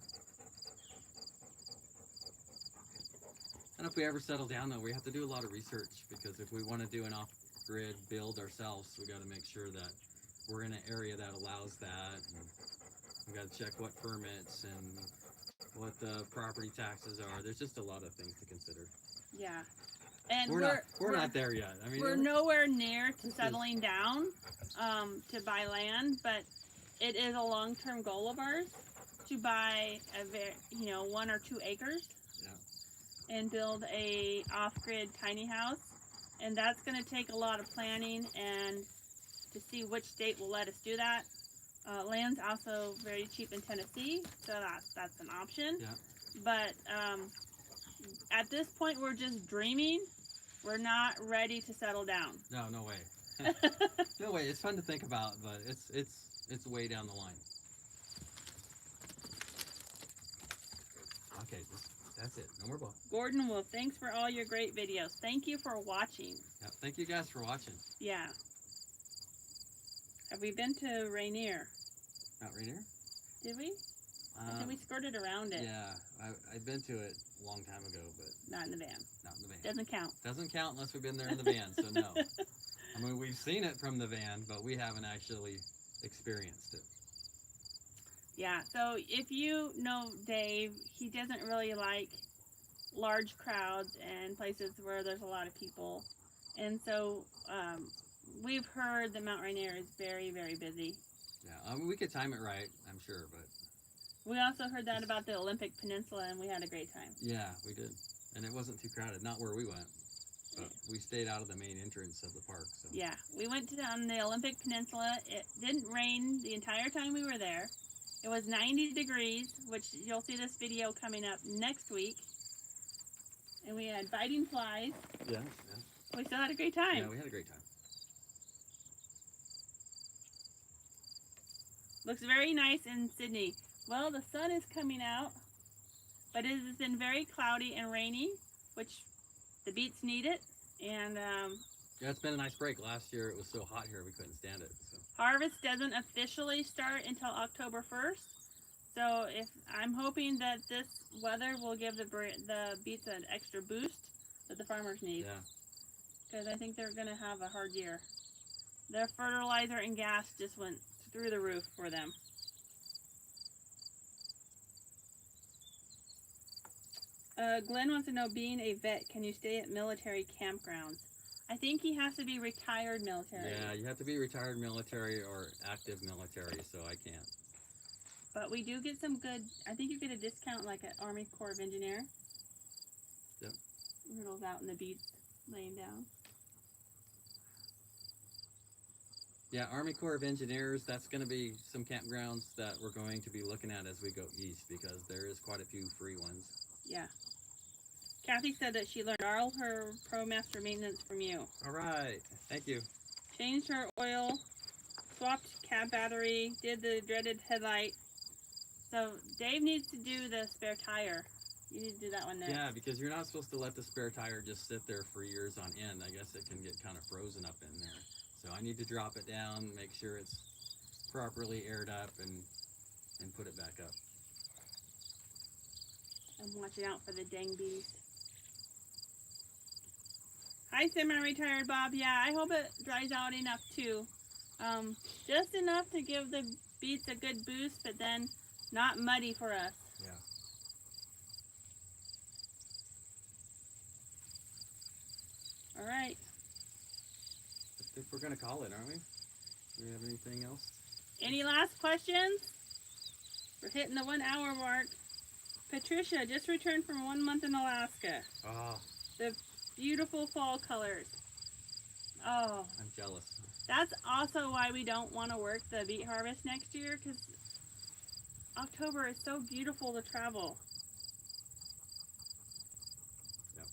And if we ever settle down, though, we have to do a lot of research, because if we want to do an off-grid build ourselves, we got to make sure that we're in an area that allows that. And we got to check what permits and what the property taxes are. There's just a lot of things to consider. Yeah. And We're not there yet. I mean, we're nowhere near to settling down to buy land, but it is a long-term goal of ours to buy 1 or 2 acres. Yeah. And build a off-grid tiny house, and that's going to take a lot of planning and to see which state will let us do that. Land's also very cheap in Tennessee, so that's an option. Yeah. But at this point, we're just dreaming. We're not ready to settle down. No way. No way. It's fun to think about, but it's way down the line. Okay, that's it. No more ball. Gordon, well, thanks for all your great videos. Thank you for watching. Yeah, thank you guys for watching. Yeah. Have we been to Rainier? Mount Rainier? Did we? I think we skirted around it. Yeah, I've been to it a long time ago, but Not in the van. not in the van. Doesn't count. Doesn't count unless we've been there in the van, so no. I mean, we've seen it from the van, but we haven't actually experienced it. Yeah, so if you know Dave, he doesn't really like large crowds and places where there's a lot of people. And so we've heard that Mount Rainier is very, very busy. Yeah, I mean, we could time it right, I'm sure, but We also heard that about the Olympic Peninsula, and we had a great time. yeah, we did. And it wasn't too crowded, not where we went, but we stayed out of the main entrance of the park. So. Yeah, we went on the Olympic Peninsula. It didn't rain the entire time we were there. It was 90 degrees, which you'll see this video coming up next week. And we had biting flies. Yeah. We still had a great time. Yeah, we had a great time. Looks very nice in Sydney. Well, the sun is coming out, but it has been very cloudy and rainy, which the beets need it. And Yeah, it's been a nice break. Last year it was so hot here we couldn't stand it. So. harvest doesn't officially start until October 1st. So I'm hoping that this weather will give the beets an extra boost that the farmers need. Yeah. Because I think they're going to have a hard year. Their fertilizer and gas just went through the roof for them. Glenn wants to know, being a vet, can you stay at military campgrounds? I think he has to be retired military. Yeah, you have to be retired military or active military, so I can't. But we do get some good, I think you get a discount like at Army Corps of Engineer. Yep. Roodle's out in the beets laying down. Yeah, Army Corps of Engineers, that's going to be some campgrounds that we're going to be looking at as we go east, because there is quite a few free ones. Yeah. Kathy said that she learned all her ProMaster maintenance from you. All right. Thank you. Changed her oil, swapped cab battery, did the dreaded headlight. So Dave needs to do the spare tire. You need to do that one next. Yeah, because you're not supposed to let the spare tire just sit there for years on end. I guess it can get kind of frozen up in there. So I need to drop it down, make sure it's properly aired up, and put it back up. I'm watching out for the dang bees. Hi, semi-retired Bob. Yeah, I hope it dries out enough too. Just enough to give the beets a good boost, but then not muddy for us. Yeah. All right. I think we're going to call it, aren't we? Do we have anything else? Any last questions? We're hitting the 1 hour mark. Patricia just returned from 1 month in Alaska. Oh, The beautiful fall colors. Oh, I'm jealous. that's also why we don't want to work the beet harvest next year, because October is so beautiful to travel. Let's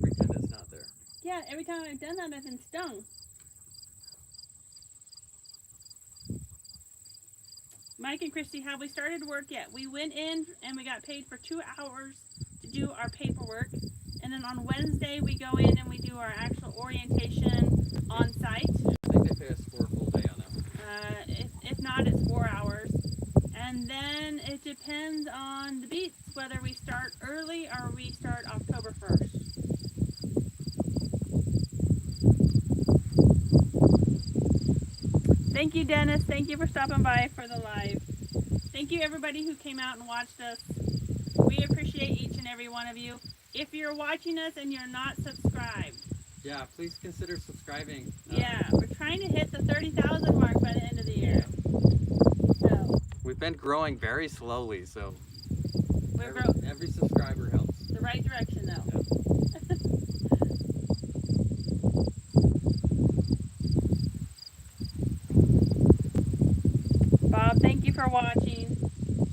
pretend it's not there. Yeah, every time I've done that, I've been stung. Mike and Christy, have we started work yet? We went in and we got paid for 2 hours to do our paperwork, and And then on Wednesday, we go in and we do our actual orientation on site. I think they pay us for a full day on that one. If not, it's 4 hours. And then it depends on the beets, whether we start early or we start October 1st. Thank you, Dennis. Thank you for stopping by for the live. Thank you, everybody who came out and watched us. We appreciate each and every one of you. If you're watching us and you're not subscribed, Yeah, please consider subscribing. yeah, we're trying to hit the 30,000 mark by the end of the year. So We've been growing very slowly, so we're every subscriber helps. the right direction, though. Bob, thank you for watching.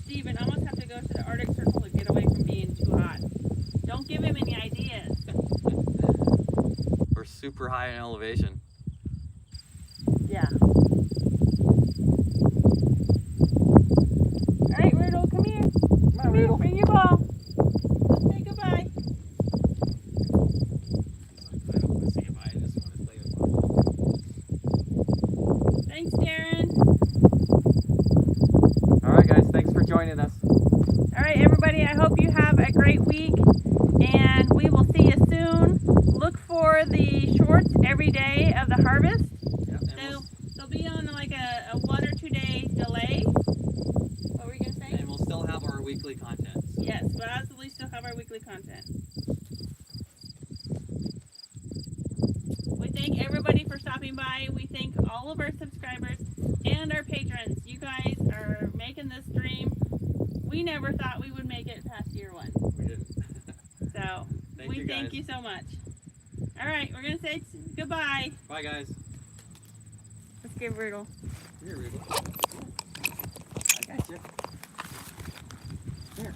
Steven, I almost have to go to the Arctic Circle to get away from being too hot. Don't give him any ideas. We're super high in elevation. Yeah. All right, Roodle, come here. Come here, bring your ball. Let's say goodbye. I don't want to say goodbye, I just want to play with one. Thanks, Darren. All right, guys, thanks for joining us. All right, everybody, I hope you have a great week, and we will see you soon. Look for the shorts every day of the harvest. Yeah, They'll be on like a 1 or 2 day delay. What were you going to say? and we'll still have our weekly content. So. Yes, we'll absolutely still have our weekly content. We thank everybody for stopping by. We thank all of our subscribers and our patrons. You guys are making this dream. We never thought we would make it past year 1. We didn't. So we thank you so much. All right, we're going to say goodbye. Bye, guys. Let's give Roodle. Here, Roodle. I got you. Here.